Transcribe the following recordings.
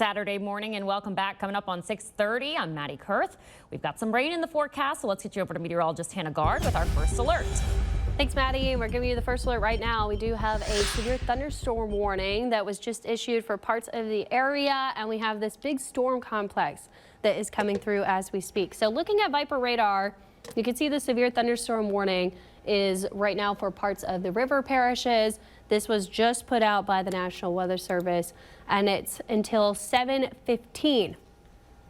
Saturday morning and welcome back. Coming up on 6:30, I'm Maddie Kurth. We've got some rain in the forecast, so let's get you over to meteorologist Hannah Gard with our first alert. Thanks, Maddie. We're giving you the first alert right now. We do have a severe thunderstorm warning that was just issued for parts of the area, and we have this big storm complex that is coming through as we speak. So looking at Viper radar, you can see the severe thunderstorm warning is right now for parts of the river parishes. This was just put out by the National Weather Service, and it's until 7:15.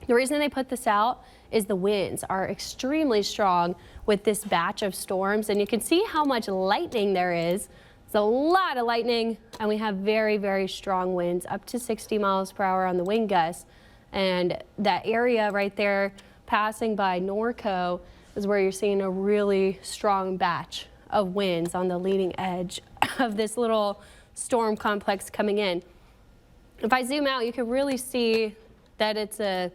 The reason they put this out is the winds are extremely strong with this batch of storms, and you can see how much lightning there is. It's a lot of lightning, and we have very, very strong winds, up to 60 miles per hour on the wind gusts. And that area right there passing by Norco is where you're seeing a really strong batch of winds on the leading edge of this little storm complex coming in. If I zoom out, you can really see that it's a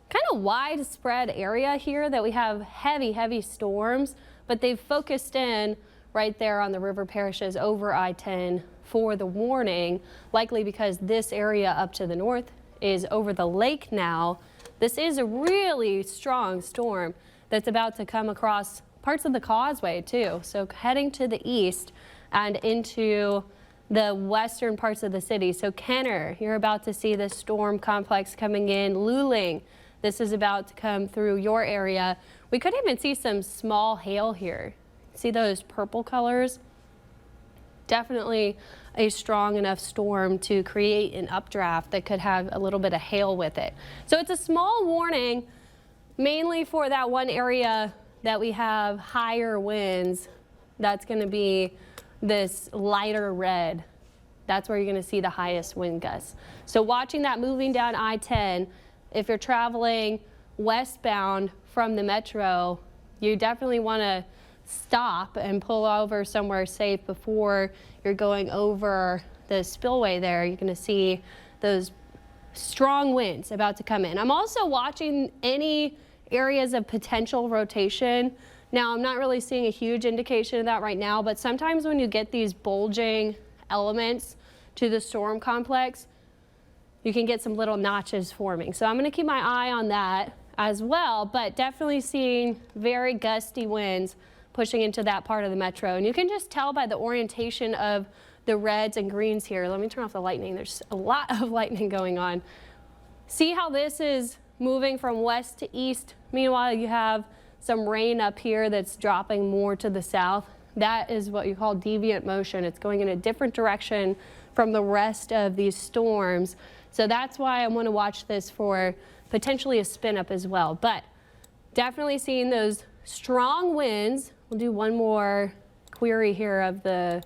kind of widespread area here that we have heavy storms, but they've focused in right there on the river parishes over I-10 for the warning, likely because this area up to the north is over the lake now. This is a really strong storm that's about to come across parts of the causeway too. So heading to the east and into the western parts of the city. So Kenner, you're about to see this storm complex coming in. Luling, this is about to come through your area. We could even see some small hail here. See those purple colors? Definitely a strong enough storm to create an updraft that could have a little bit of hail with it. So it's a small warning, mainly for that one area that we have higher winds. That's going to be this lighter red. That's where you're going to see the highest wind gusts. So watching that moving down I-10, if you're traveling westbound from the metro, you definitely want to stop and pull over somewhere safe before you're going over the spillway there. You're going to see those strong winds about to come in. I'm also watching any areas of potential rotation. Now, I'm not really seeing a huge indication of that right now, but sometimes when you get these bulging elements to the storm complex, you can get some little notches forming. So I'm going to keep my eye on that as well, but definitely seeing very gusty winds pushing into that part of the metro. And you can just tell by the orientation of the reds and greens here. Let me turn off the lightning. There's a lot of lightning going on. See how this is moving from west to east. Meanwhile, you have some rain up here that's dropping more to the south. That is what you call deviant motion. It's going in a different direction from the rest of these storms. So that's why I want to watch this for potentially a spin up as well. But definitely seeing those strong winds. We'll do one more query here of the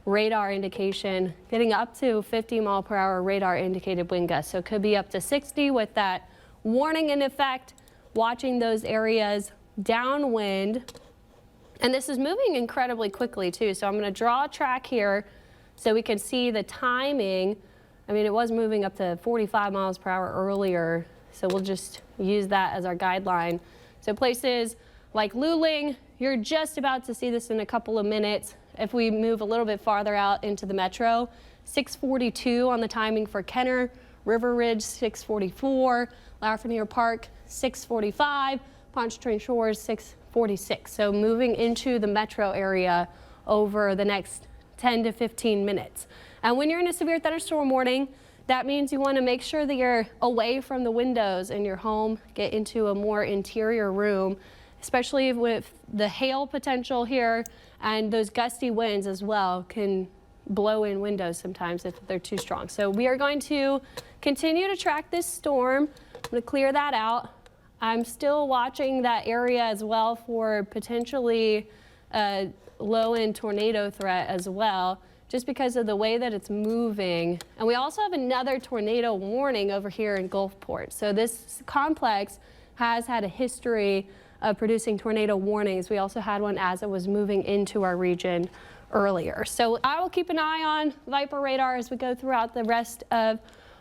radar indication, getting up to 50 mile per hour radar indicated wind gusts. So it could be up to 60 with that warning in effect, watching those areas downwind. And this is moving incredibly quickly too. So I'm going to draw a track here so we can see the timing. I mean, it was moving up to 45 miles per hour earlier. So we'll just use that as our guideline. So places like Luling, you're just about to see this in a couple of minutes. If we move a little bit farther out into the metro, 6:42 on the timing for Kenner, River Ridge 6:44, Lafreniere Park 6:45, Pontchartrain Shores 6:46. So moving into the metro area over the next 10 to 15 minutes. And when you're in a severe thunderstorm warning, that means you want to make sure that you're away from the windows in your home, get into a more interior room, especially with the hail potential here, and those gusty winds as well can blow in windows sometimes if they're too strong. So we are going to continue to track this storm. I'm going to clear that out. I'm still watching that area as well for potentially a low-end tornado threat as well, just because of the way that it's moving. And we also have another tornado warning over here in Gulfport. So this complex has had a history of producing tornado warnings. We also had one as it was moving into our region earlier. So I will keep an eye on Viper radar as we go throughout the rest of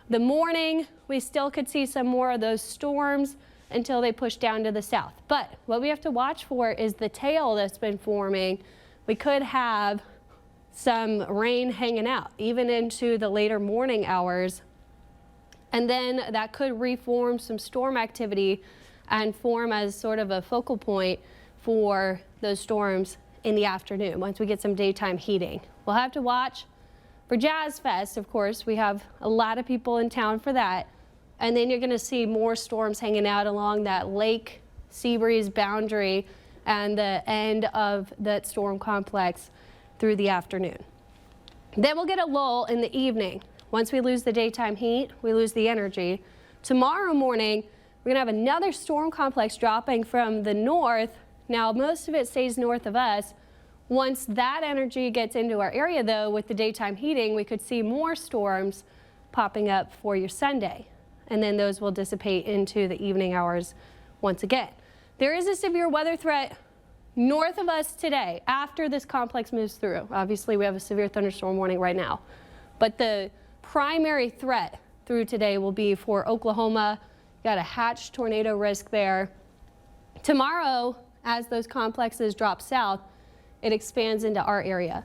the morning. We still could see some more of those storms until they push down to the south. But what we have to watch for is the tail that's been forming. We could have some rain hanging out even into the later morning hours And then that could reform some storm activity and form as sort of a focal point for those storms in the afternoon once we get some daytime heating. We'll have to watch for Jazz Fest, of course. We have a lot of people in town for that. And then you're going to see more storms hanging out along that lake Seabreeze boundary and the end of that storm complex through the afternoon. Then we'll get a lull in the evening. Once we lose the daytime heat, we lose the energy. Tomorrow morning, we're going to have another storm complex dropping from the north. Now, most of it stays north of us. Once that energy gets into our area, though, with the daytime heating, we could see more storms popping up for your Sunday. And then those will dissipate into the evening hours once again. There is a severe weather threat north of us today after this complex moves through. Obviously, we have a severe thunderstorm warning right now. But the primary threat through today will be for Oklahoma. Got a hatch tornado risk there. Tomorrow, as those complexes drop south, it expands into our area.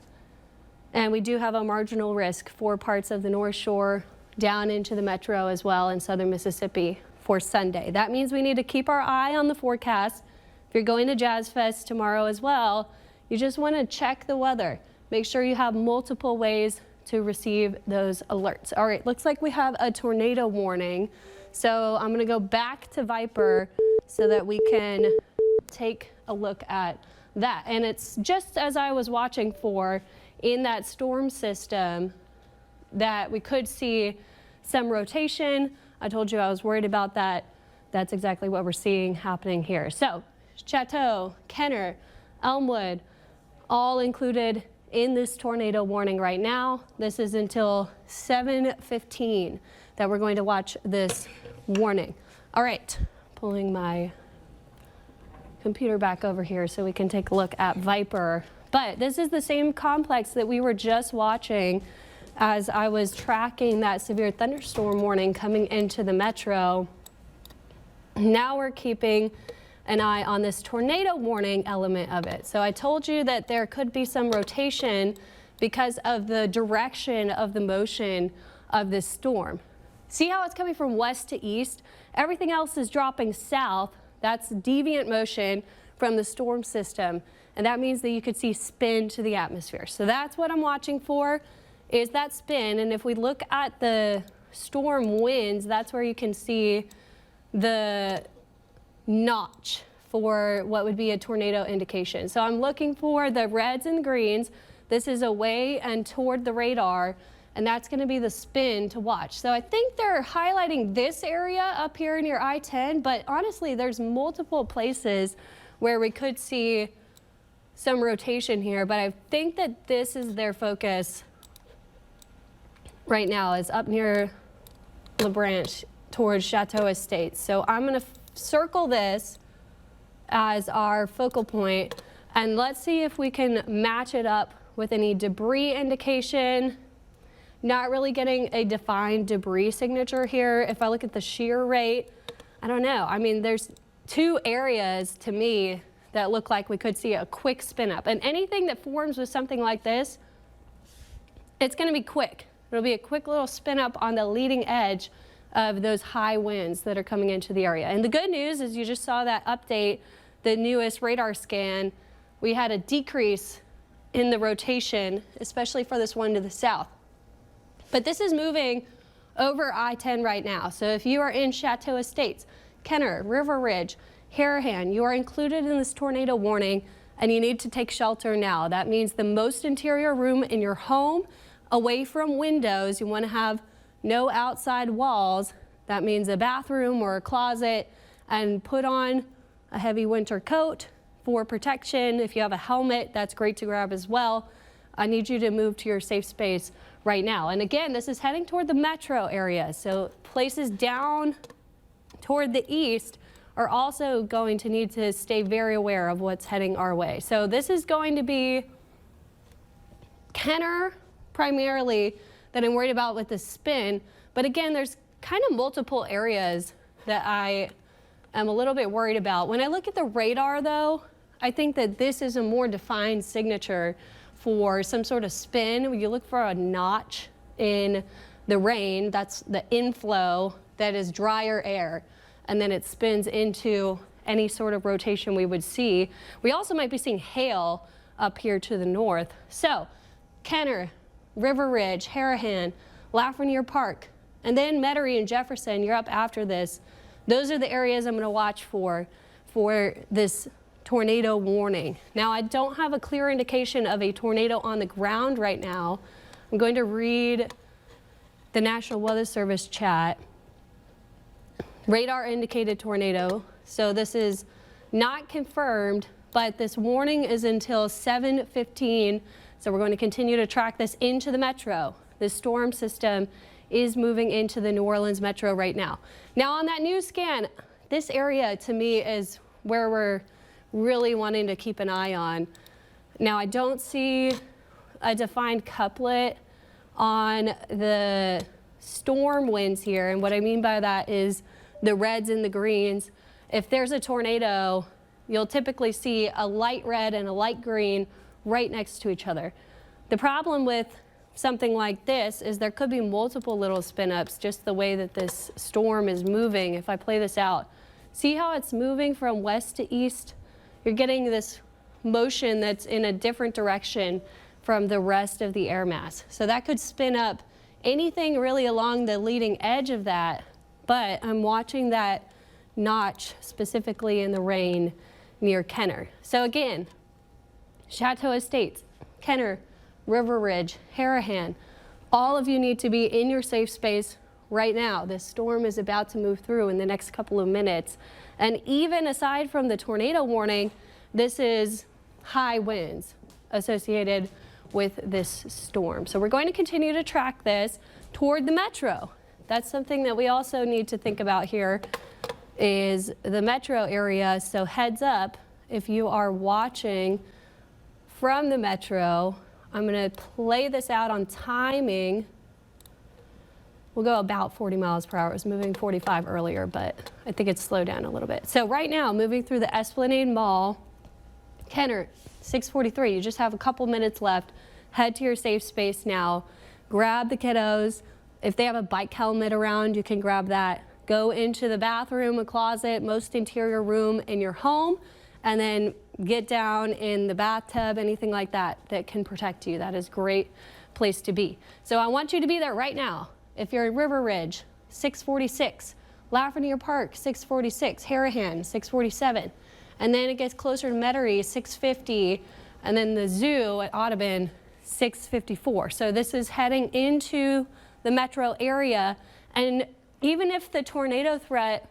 And we do have a marginal risk for parts of the North Shore down into the metro as well in southern Mississippi for Sunday. That means we need to keep our eye on the forecast. If you're going to Jazz Fest tomorrow as well, you just want to check the weather. Make sure you have multiple ways to receive those alerts. All right, looks like we have a tornado warning. So I'm going to go back to Viper so that we can take a look at that. And it's just as I was watching for in that storm system that we could see some rotation. I told you I was worried about that. That's exactly what we're seeing happening here. So Chateau, Kenner, Elmwood, all included in this tornado warning right now. This is until 7:15 that we're going to watch this warning. All right, pulling my computer back over here so we can take a look at Viper. But this is the same complex that we were just watching as I was tracking that severe thunderstorm warning coming into the metro. Now we're keeping an eye on this tornado warning element of it. So I told you that there could be some rotation because of the direction of the motion of this storm. See how it's coming from west to east? Everything else is dropping south. That's deviant motion from the storm system. And that means that you could see spin to the atmosphere. So that's what I'm watching for, is that spin. And if we look at the storm winds, that's where you can see the notch for what would be a tornado indication. So I'm looking for the reds and greens. This is away and toward the radar, and that's going to be the spin to watch. So I think they're highlighting this area up here near I-10, but honestly, there's multiple places where we could see some rotation here, but I think that this is their focus right now, is up near La Branche towards Chateau Estates. So I'm going to circle this as our focal point, and let's see if we can match it up with any debris indication. Not really getting a defined debris signature here. If I look at the shear rate, I don't know. I mean, there's two areas to me that look like we could see a quick spin up. And anything that forms with something like this, it's going to be quick. It'll be a quick little spin up on the leading edge of those high winds that are coming into the area. And the good news is you just saw that update, the newest radar scan. We had a decrease in the rotation, especially for this one to the south. But this is moving over I-10 right now. So if you are in Chateau Estates, Kenner, River Ridge, Harahan, you are included in this tornado warning, and you need to take shelter now. That means the most interior room in your home, away from windows. You want to have no outside walls. That means a bathroom or a closet, and put on a heavy winter coat for protection. If you have a helmet, that's great to grab as well. I need you to move to your safe space right now. And again, this is heading toward the metro area. So places down toward the east are also going to need to stay very aware of what's heading our way. So this is going to be Kenner primarily that I'm worried about with the spin. But again, there's kind of multiple areas that I am a little bit worried about. When I look at the radar though, I think that this is a more defined signature for some sort of spin. When you look for a notch in the rain, that's the inflow that is drier air, and then it spins into any sort of rotation we would see. We also might be seeing hail up here to the north. So Kenner, River Ridge, Harahan, Lafreniere Park, and then Metairie and Jefferson, you're up after this. Those are the areas I'm going to watch for this tornado warning. Now, I don't have a clear indication of a tornado on the ground right now. I'm going to read the National Weather Service chat. Radar indicated tornado. So this is not confirmed, but this warning is until 7:15. So we're going to continue to track this into the metro. This storm system is moving into the New Orleans metro right now. Now on that new scan, this area to me is where we're really wanting to keep an eye on. Now I don't see a defined couplet on the storm winds here, and what I mean by that is the reds and the greens. If there's a tornado, you'll typically see a light red and a light green right next to each other. The problem with something like this is there could be multiple little spin ups just the way that this storm is moving. If I play this out, see how it's moving from west to east? You're getting this motion that's in a different direction from the rest of the air mass. So that could spin up anything really along the leading edge of that, but I'm watching that notch specifically in the rain near Kenner. So again, Chateau Estates, Kenner, River Ridge, Harahan, all of you need to be in your safe space right now. This storm is about to move through in the next couple of minutes. And even aside from the tornado warning, this is high winds associated with this storm. So we're going to continue to track this toward the metro. That's something that we also need to think about here is the metro area. So heads up, if you are watching from the metro, I'm going to play this out on timing. We'll go about 40 miles per hour. It was moving 45 earlier, but I think it's slowed down a little bit. So right now, moving through the Esplanade Mall, Kenner, 6:43. You just have a couple minutes left. Head to your safe space now. Grab the kiddos. If they have a bike helmet around, you can grab that. Go into the bathroom, a closet, most interior room in your home, and then get down in the bathtub, anything like that that can protect you. That is a great place to be. So I want you to be there right now. If you're at River Ridge, 6:46, Lafreniere Park, 6:46, Harahan, 6:47, and then it gets closer to Metairie, 6:50, and then the zoo at Audubon, 6:54. So this is heading into the metro area, and even if the tornado threat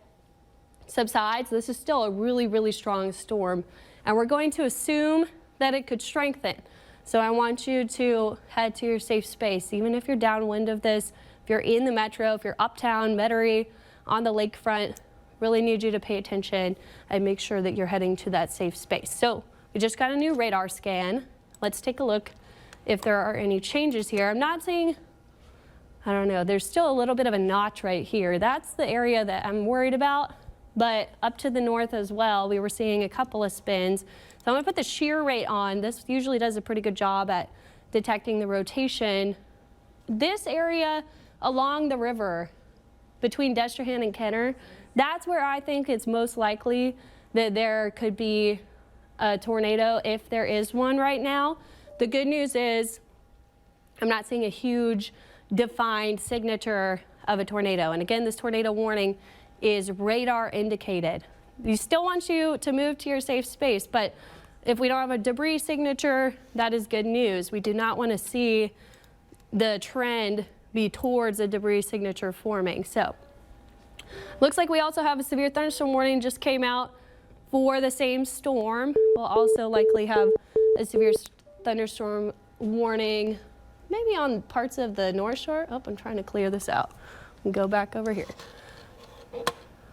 subsides, this is still a really, really strong storm, and we're going to assume that it could strengthen. So I want you to head to your safe space, even if you're downwind of this, if you're in the metro, if you're uptown, Metairie, on the lakefront, really need you to pay attention and make sure that you're heading to that safe space. So we just got a new radar scan. Let's take a look if there are any changes here. I'm not saying, I don't know, there's still a little bit of a notch right here. That's the area that I'm worried about, but up to the north as well, we were seeing a couple of spins. So I'm gonna put the shear rate on. This usually does a pretty good job at detecting the rotation. This area along the river between Destrehan and Kenner, that's where I think it's most likely that there could be a tornado if there is one right now. The good news is I'm not seeing a huge defined signature of a tornado. And again, this tornado warning is radar indicated. We still want you to move to your safe space, but if we don't have a debris signature, that is good news. We do not want to see the trend be towards a debris signature forming. So looks like we also have a severe thunderstorm warning just came out for the same storm. We'll also likely have a severe thunderstorm warning maybe on parts of the North Shore. Oh, I'm trying to clear this out and go back over here.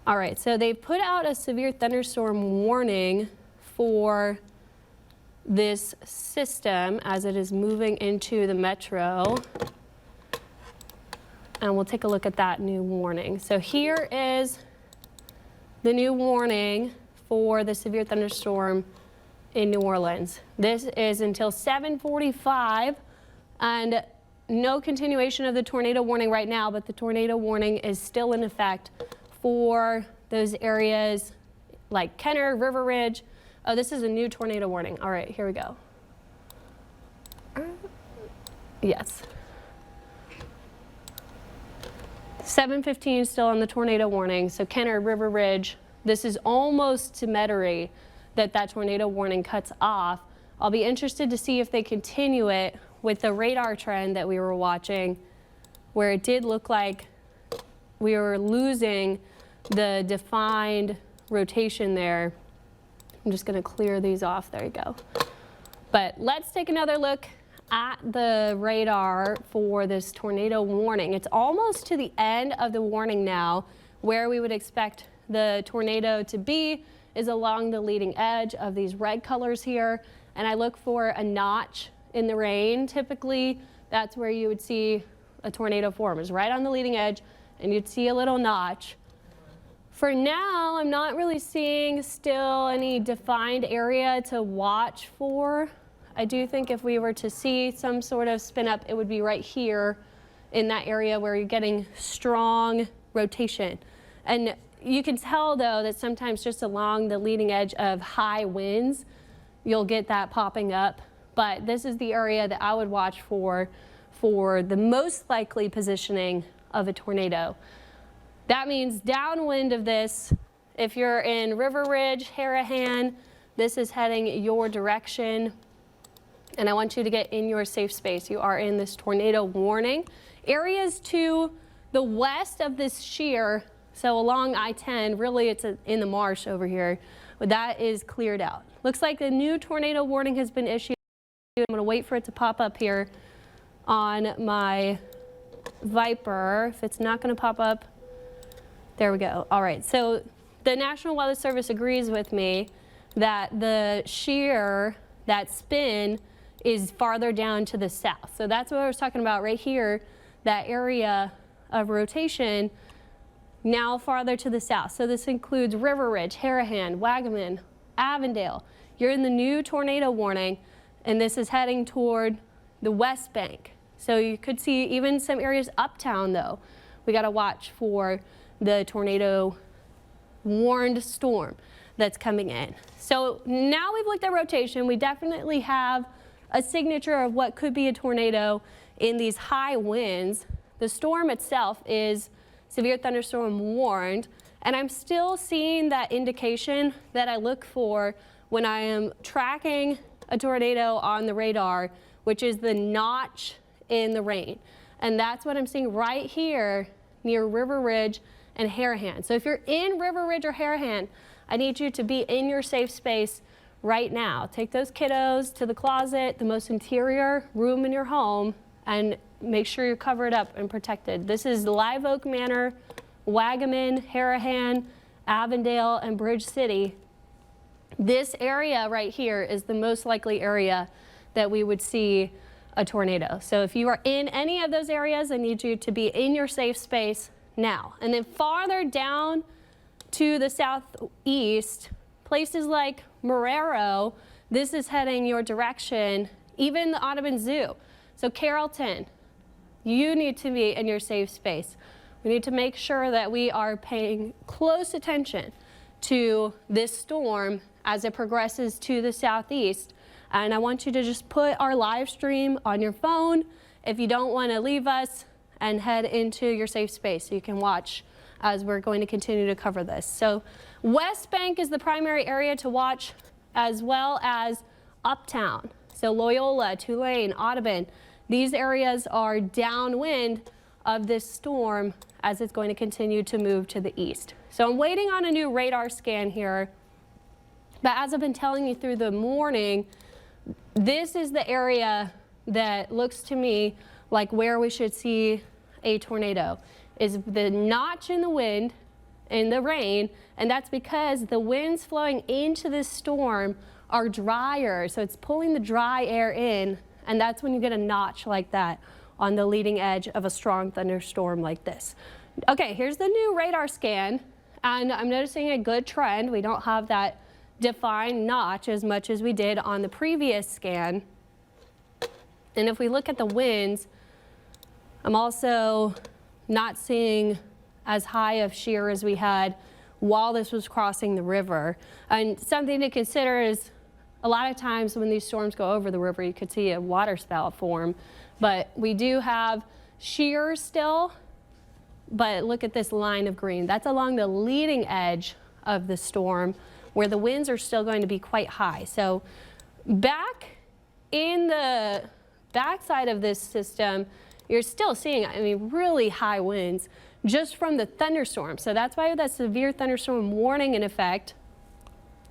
All right, so they put out a severe thunderstorm warning for this system as it is moving into the metro. And we'll take a look at that new warning. So here is the new warning for the severe thunderstorm in New Orleans. This is until 7:45, and no continuation of the tornado warning right now, but the tornado warning is still in effect for those areas like Kenner, River Ridge. Oh, this is a new tornado warning. All right, here we go. Yes. 7:15 still on the tornado warning. So Kenner, River Ridge, this is almost to Metairie that tornado warning cuts off. I'll be interested to see if they continue it with the radar trend that we were watching, where it did look like we were losing the defined rotation there. I'm just going to clear these off. There you go. But let's take another look at the radar for this tornado warning. It's almost to the end of the warning now. Where we would expect the tornado to be is along the leading edge of these red colors here. And I look for a notch in the rain. Typically, that's where you would see a tornado form, is right on the leading edge, and you'd see a little notch. For now, I'm not really seeing still any defined area to watch for. I do think if we were to see some sort of spin up, it would be right here in that area where you're getting strong rotation. And you can tell though that sometimes just along the leading edge of high winds, you'll get that popping up. But this is the area that I would watch for the most likely positioning of a tornado. That means downwind of this, if you're in River Ridge, Harahan, this is heading your direction. And I want you to get in your safe space. You are in this tornado warning. Areas to the west of this shear, so along I-10, really it's in the marsh over here, but that is cleared out. Looks like a new tornado warning has been issued. I'm going to wait for it to pop up here on my Viper. If it's not going to pop up, there we go. All right, so the National Weather Service agrees with me that the shear, that spin, is farther down to the south. So that's what I was talking about right here, that area of rotation now farther to the south. So this includes River Ridge, Harahan, Wagaman, Avondale. You're in the new tornado warning, and this is heading toward the West Bank. So you could see even some areas uptown though. We got to watch for the tornado warned storm that's coming in. So now we've looked at rotation. We definitely have a signature of what could be a tornado in these high winds. The storm itself is severe thunderstorm warned, and I'm still seeing that indication that I look for when I am tracking a tornado on the radar, which is the notch in the rain. And that's what I'm seeing right here near River Ridge and Harahan. So if you're in River Ridge or Harahan, I need you to be in your safe space right now. Take those kiddos to the closet, the most interior room in your home, and make sure you're covered up and protected. This is Live Oak Manor, Wagaman, Harahan, Avondale, and Bridge City. This area right here is the most likely area that we would see a tornado. So if you are in any of those areas, I need you to be in your safe space now. And then farther down to the southeast, places like Marrero, this is heading your direction, even the Audubon Zoo. So Carrollton, you need to be in your safe space. We need to make sure that we are paying close attention to this storm as it progresses to the southeast. And I want you to just put our live stream on your phone if you don't want to leave us, and head into your safe space so you can watch as we're going to continue to cover this. So West Bank is the primary area to watch, as well as uptown. So Loyola, Tulane, Audubon, these areas are downwind of this storm as it's going to continue to move to the east. So I'm waiting on a new radar scan here, but as I've been telling you through the morning, this is the area that looks to me like where we should see a tornado, is the notch in the wind, in the rain, and that's because the winds flowing into this storm are drier, so it's pulling the dry air in, and that's when you get a notch like that on the leading edge of a strong thunderstorm like this. Okay, here's the new radar scan, and I'm noticing a good trend. We don't have that defined notch as much as we did on the previous scan. And if we look at the winds, I'm also not seeing as high of shear as we had while this was crossing the river. And something to consider is a lot of times when these storms go over the river, you could see a water spout form, but we do have shear still. But look at this line of green. That's along the leading edge of the storm where the winds are still going to be quite high. So back in the backside of this system, you're still seeing, I mean, really high winds just from the thunderstorm. So that's why that severe thunderstorm warning in effect.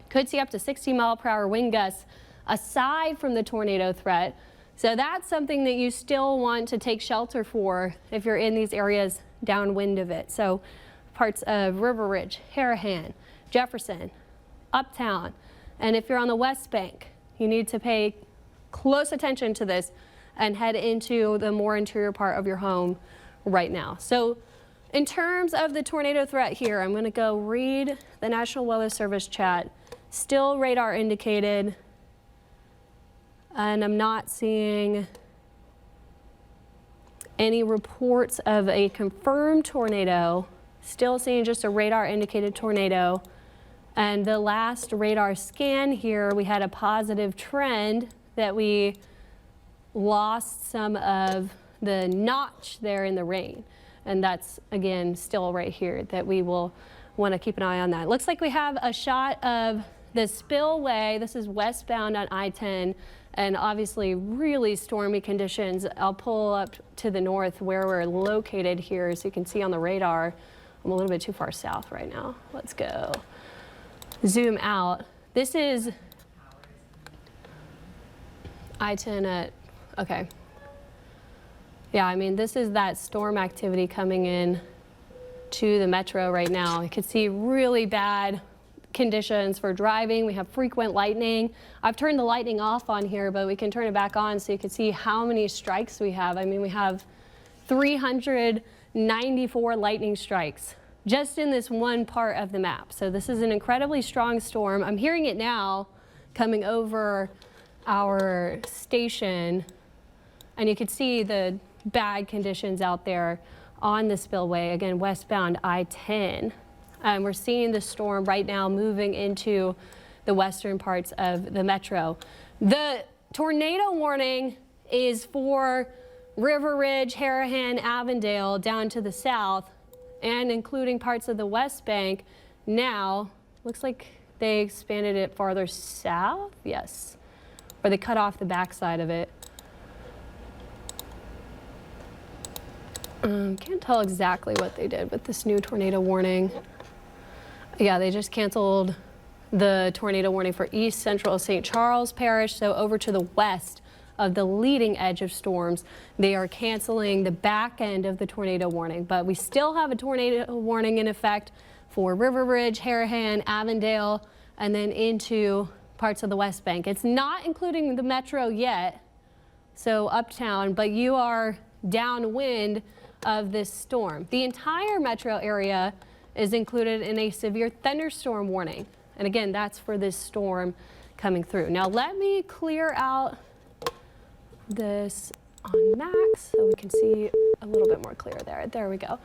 Could see up to 60-mile-per-hour wind gusts aside from the tornado threat. So that's something that you still want to take shelter for if you're in these areas downwind of it. So parts of River Ridge, Harahan, Jefferson, Uptown, and if you're on the West Bank, you need to pay close attention to this and head into the more interior part of your home right now. So in terms of the tornado threat here, I'm going to go read the National Weather Service chat. Still radar indicated, and I'm not seeing any reports of a confirmed tornado. Still seeing just a radar indicated tornado. And the last radar scan here, we had a positive trend that we lost some of the notch there in the rain. And that's, again, still right here that we will want to keep an eye on that. Looks like we have a shot of the spillway. This is westbound on I-10, and obviously really stormy conditions. I'll pull up to the north where we're located here so you can see on the radar. I'm a little bit too far south right now. Let's go. Zoom out. This is I-10 at, okay. Yeah, I mean, this is that storm activity coming in to the metro right now. You can see really bad conditions for driving. We have frequent lightning. I've turned the lightning off on here, but we can turn it back on so you can see how many strikes we have. I mean, we have 394 lightning strikes just in this one part of the map. So this is an incredibly strong storm. I'm hearing it now coming over our station, and you can see the bad conditions out there on the spillway, again, westbound I-10. We're seeing the storm right now moving into the western parts of the metro. The tornado warning is for River Ridge, Harahan, Avondale down to the south, and including parts of the West Bank. Now, looks like they expanded it farther south, yes, or they cut off the backside of it. Can't tell exactly what they did with this new tornado warning. Yeah, they just canceled the tornado warning for East Central St. Charles Parish, so over to the west of the leading edge of storms. They are canceling the back end of the tornado warning, but we still have a tornado warning in effect for River Ridge, Harahan, Avondale, and then into parts of the West Bank. It's not including the metro yet, so Uptown, but you are downwind of this storm. The entire metro area is included in a severe thunderstorm warning. And again, that's for this storm coming through. Now let me clear out this on max so we can see a little bit more clear there. There we go.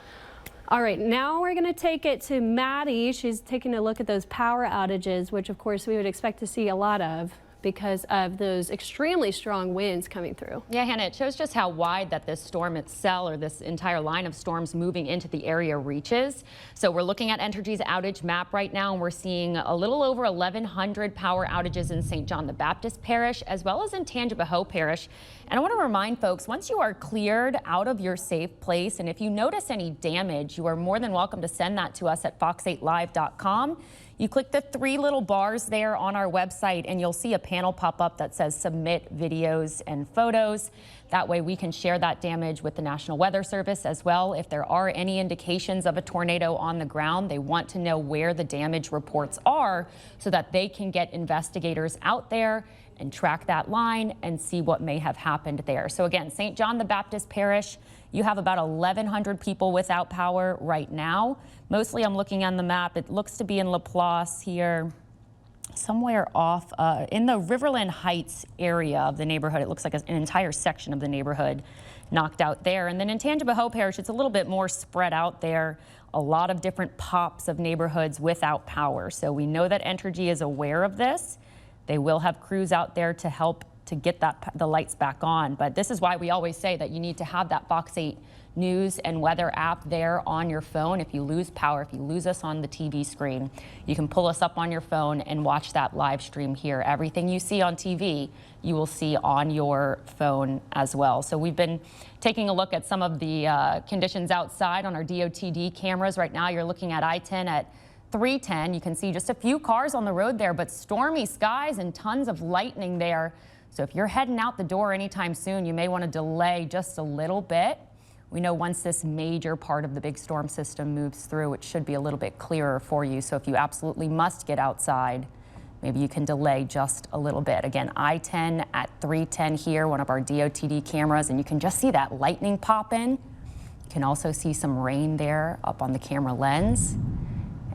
All right, now we're going to take it to Maddie. She's taking a look at those power outages, which of course we would expect to see a lot of because of those extremely strong winds coming through. Yeah, Hannah, it shows just how wide that this storm itself, or this entire line of storms moving into the area, reaches. So we're looking at Entergy's outage map right now, and we're seeing a little over 1,100 power outages in St. John the Baptist Parish, as well as in Tangipahoa Parish. And I want to remind folks, once you are cleared out of your safe place, and if you notice any damage, you are more than welcome to send that to us at fox8live.com. You click the three little bars there on our website and you'll see a panel pop up that says submit videos and photos. That way we can share that damage with the National Weather Service as well. If there are any indications of a tornado on the ground, they want to know where the damage reports are so that they can get investigators out there and track that line and see what may have happened there. So again, St. John the Baptist Parish, you have about 1,100 people without power right now. Mostly I'm looking on the map. It looks to be in Laplace here, somewhere off in the Riverland Heights area of the neighborhood. It looks like an entire section of the neighborhood knocked out there. And then in Tangipahoa Parish, it's a little bit more spread out there. A lot of different pops of neighborhoods without power. So we know that Entergy is aware of this. They will have crews out there to help to get the lights back on. But this is why we always say that you need to have that Fox 8 News and weather app there on your phone. If you lose power, if you lose us on the TV screen, you can pull us up on your phone and watch that live stream here. Everything you see on TV, you will see on your phone as well. So we've been taking a look at some of the conditions outside on our DOTD cameras. Right now, you're looking at I-10 at 310. You can see just a few cars on the road there, but stormy skies and tons of lightning there. So if you're heading out the door anytime soon, you may want to delay just a little bit. We know once this major part of the big storm system moves through, it should be a little bit clearer for you. So if you absolutely must get outside, maybe you can delay just a little bit. Again, I-10 at 310 here, one of our DOTD cameras, and you can just see that lightning pop in. You can also see some rain there up on the camera lens.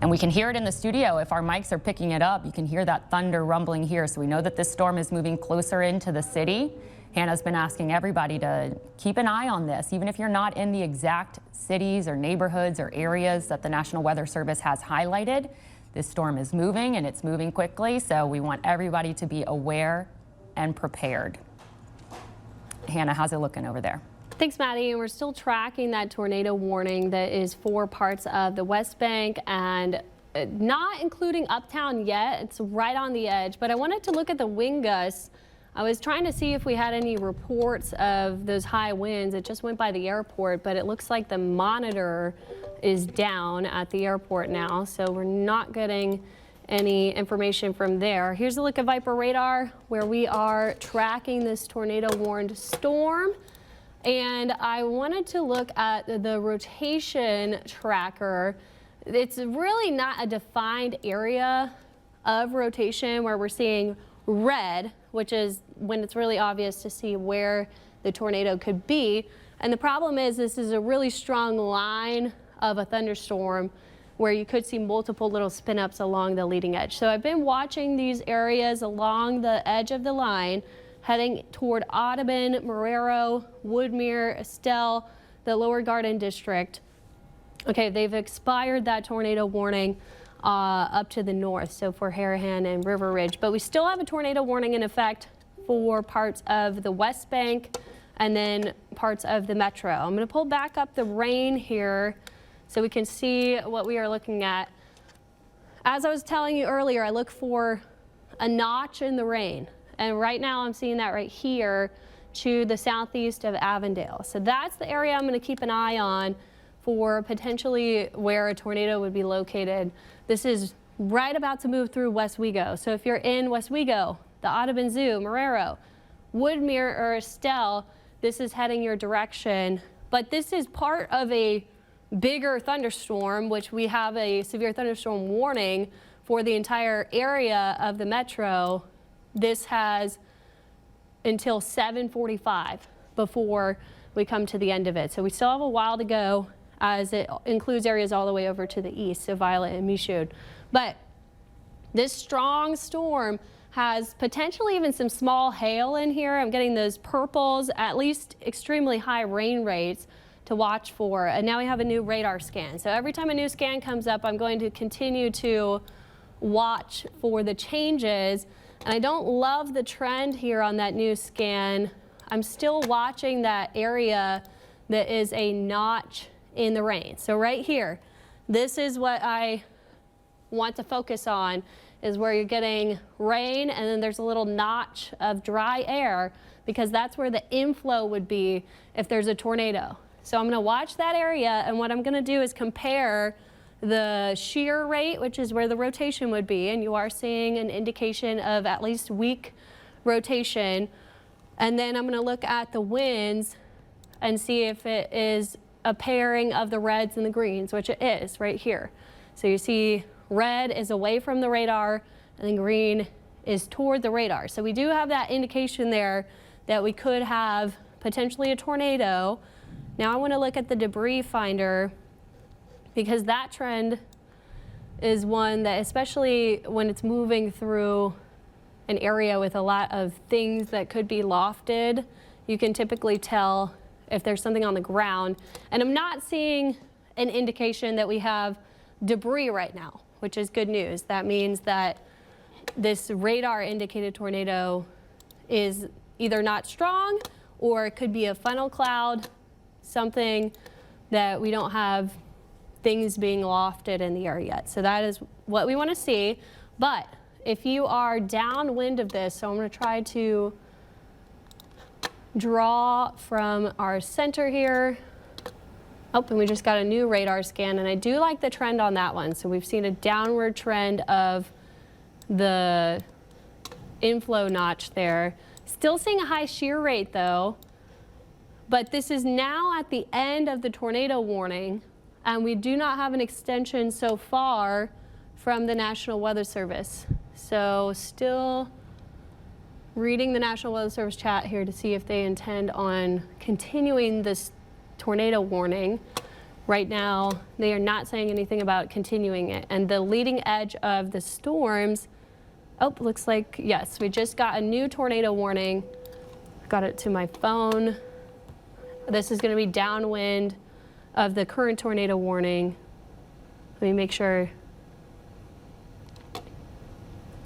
And we can hear it in the studio. If our mics are picking it up, you can hear that thunder rumbling here. So we know that this storm is moving closer into the city. Hannah's been asking everybody to keep an eye on this, even if you're not in the exact cities or neighborhoods or areas that the National Weather Service has highlighted. This storm is moving and it's moving quickly, so we want everybody to be aware and prepared. Hannah, how's it looking over there? Thanks, Maddie. And we're still tracking that tornado warning that is for parts of the West Bank and not including Uptown yet. It's right on the edge, but I wanted to look at the wind gusts. I was trying to see if we had any reports of those high winds. It just went by the airport, but it looks like the monitor is down at the airport now, so we're not getting any information from there. Here's a look at Viper radar where we are tracking this tornado warned storm. And I wanted to look at the rotation tracker. It's really not a defined area of rotation where we're seeing red, which is when it's really obvious to see where the tornado could be. And the problem is this is a really strong line of a thunderstorm where you could see multiple little spin ups along the leading edge. So I've been watching these areas along the edge of the line, heading toward Audubon, Marrero, Woodmere, Estelle, the Lower Garden District. Okay, they've expired that tornado warning up to the north, so for Harahan and River Ridge. But we still have a tornado warning in effect for parts of the West Bank and then parts of the metro. I'm going to pull back up the rain here so we can see what we are looking at. As I was telling you earlier, I look for a notch in the rain. And right now I'm seeing that right here to the southeast of Avondale. So that's the area I'm going to keep an eye on for potentially where a tornado would be located. This is right about to move through Westwego. So if you're in Westwego, the Audubon Zoo, Marrero, Woodmere, or Estelle, this is heading your direction. But this is part of a bigger thunderstorm, which we have a severe thunderstorm warning for the entire area of the metro. This has until 7:45 before we come to the end of it. So we still have a while to go as it includes areas all the way over to the east, so Violet and Michoud. But this strong storm has potentially even some small hail in here. I'm getting those purples, at least extremely high rain rates to watch for. And now we have a new radar scan. So every time a new scan comes up, I'm going to continue to watch for the changes. And I don't love the trend here on that new scan. I'm still watching that area that is a notch in the rain. So right here, this is what I want to focus on, is where you're getting rain and then there's a little notch of dry air, because that's where the inflow would be if there's a tornado. So I'm going to watch that area, and what I'm going to do is compare the shear rate, which is where the rotation would be, and you are seeing an indication of at least weak rotation. And then I'm going to look at the winds and see if it is a pairing of the reds and the greens, which it is right here. So you see red is away from the radar and then green is toward the radar. So we do have that indication there that we could have potentially a tornado. Now I want to look at the debris finder, because that trend is one that, especially when it's moving through an area with a lot of things that could be lofted, you can typically tell if there's something on the ground. And I'm not seeing an indication that we have debris right now, which is good news. That means that this radar indicated tornado is either not strong, or it could be a funnel cloud, something that we don't have things being lofted in the air yet. So that is what we want to see. But if you are downwind of this, so I'm going to try to draw from our center here. Oh, and we just got a new radar scan, and I do like the trend on that one. So we've seen a downward trend of the inflow notch there. Still seeing a high shear rate though, but this is now at the end of the tornado warning, and we do not have an extension so far from the National Weather Service. So still reading the National Weather Service chat here to see if they intend on continuing this tornado warning. Right now, they are not saying anything about continuing it. And the leading edge of the storms, oh, looks like, yes, we just got a new tornado warning. Got it to my phone. This is going to be downwind of the current tornado warning. Let me make sure.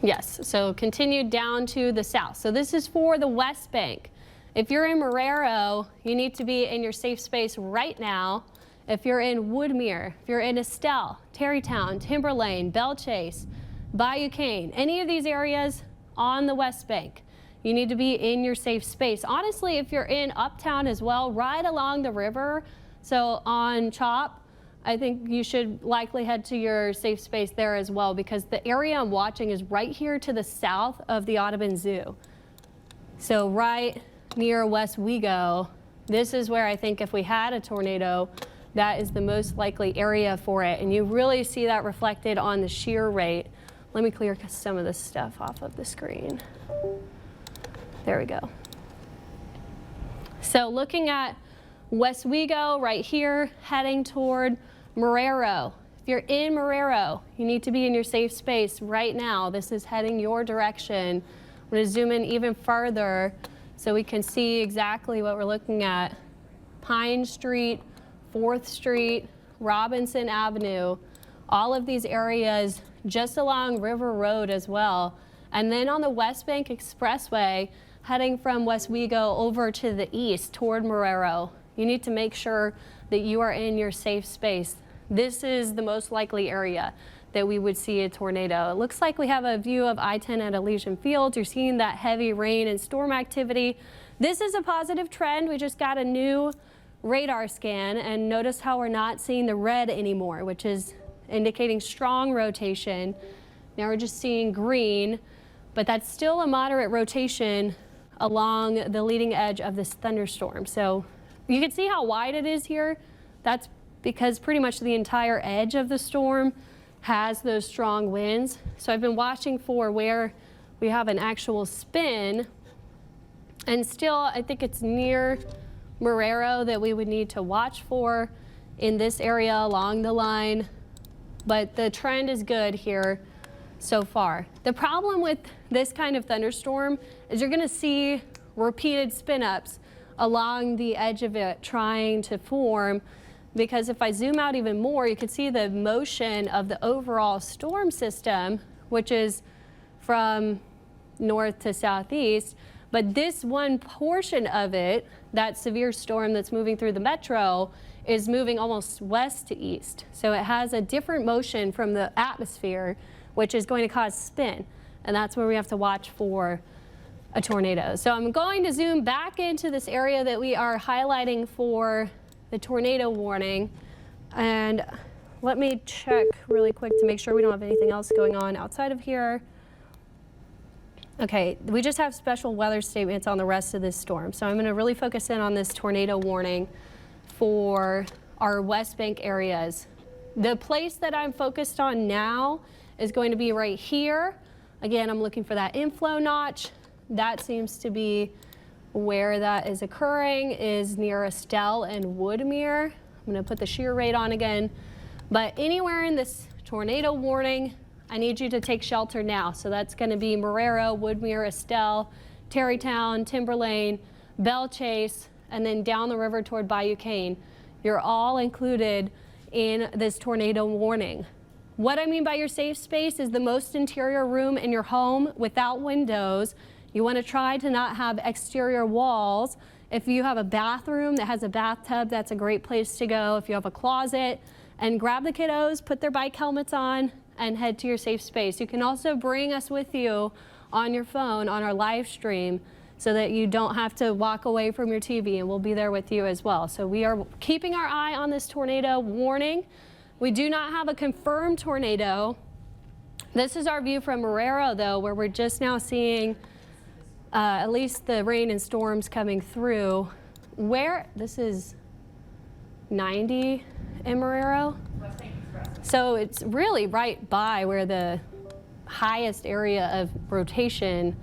Yes, so continue down to the south. So this is for the West Bank. If you're in Marrero, you need to be in your safe space right now. If you're in Woodmere, if you're in Estelle, Terrytown, Timberlane, Belle Chase, Bayou Cane, any of these areas on the West Bank, you need to be in your safe space. Honestly, if you're in Uptown as well, right along the river, so on Chop, I think you should likely head to your safe space there as well, because the area I'm watching is right here to the south of the Audubon Zoo. So right near West Wego, this is where I think if we had a tornado, that is the most likely area for it. And you really see that reflected on the shear rate. Let me clear some of this stuff off of the screen. There we go. So looking at West Wego right here, heading toward Marrero. If you're in Marrero, you need to be in your safe space right now. This is heading your direction. I'm going to zoom in even further so we can see exactly what we're looking at. Pine Street, 4th Street, Robinson Avenue, all of these areas just along River Road as well. And then on the West Bank Expressway, heading from West Wego over to the east toward Marrero, you need to make sure that you are in your safe space. This is the most likely area that we would see a tornado. It looks like we have a view of I-10 at Elysian Fields. You're seeing that heavy rain and storm activity. This is a positive trend. We just got a new radar scan, and notice how we're not seeing the red anymore, which is indicating strong rotation. Now we're just seeing green, but that's still a moderate rotation along the leading edge of this thunderstorm. So you can see how wide it is here. That's because pretty much the entire edge of the storm has those strong winds. So I've been watching for where we have an actual spin, and still I think it's near Marrero that we would need to watch for in this area along the line. But the trend is good here so far. The problem with this kind of thunderstorm is you're going to see repeated spin-ups along the edge of it trying to form, because if I zoom out even more, you can see the motion of the overall storm system, which is from north to southeast. But this one portion of it, that severe storm that's moving through the metro, is moving almost west to east. So it has a different motion from the atmosphere, which is going to cause spin. And that's where we have to watch for a tornado. So I'm going to zoom back into this area that we are highlighting for the tornado warning. And let me check really quick to make sure we don't have anything else going on outside of here. Okay, we just have special weather statements on the rest of this storm. So I'm going to really focus in on this tornado warning for our West Bank areas. The place that I'm focused on now is going to be right here. Again, I'm looking for that inflow notch. That seems to be where that is occurring, is near Estelle and Woodmere. I'm going to put the shear rate on again. But anywhere in this tornado warning, I need you to take shelter now. So that's going to be Marrero, Woodmere, Estelle, Terrytown, Timberlane, Belle Chase, and then down the river toward Bayou Cane, you're all included in this tornado warning. What I mean by your safe space is the most interior room in your home without windows. You want to try to not have exterior walls. If you have a bathroom that has a bathtub, that's a great place to go. If you have a closet, and grab the kiddos, put their bike helmets on, and head to your safe space. You can also bring us with you on your phone on our live stream so that you don't have to walk away from your TV, and we'll be there with you as well. So we are keeping our eye on this tornado warning. We do not have a confirmed tornado. This is our view from Marrero, though, where we're just now seeing at least the rain and storms coming through. Where this is 90 in Marrero. So it's really right by where the highest area of rotation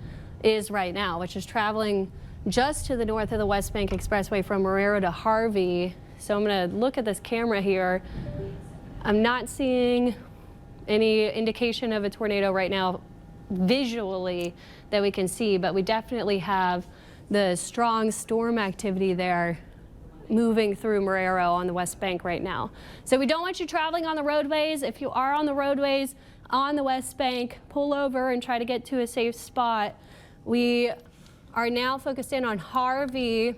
is right now, which is traveling just to the north of the West Bank Expressway from Marrero to Harvey. So I'm going to look at this camera here. I'm not seeing any indication of a tornado right now visually that we can see, but we definitely have the strong storm activity there moving through Marrero on the West Bank right now. So we don't want you traveling on the roadways. If you are on the roadways on the West Bank, pull over and try to get to a safe spot. We are now focused in on Harvey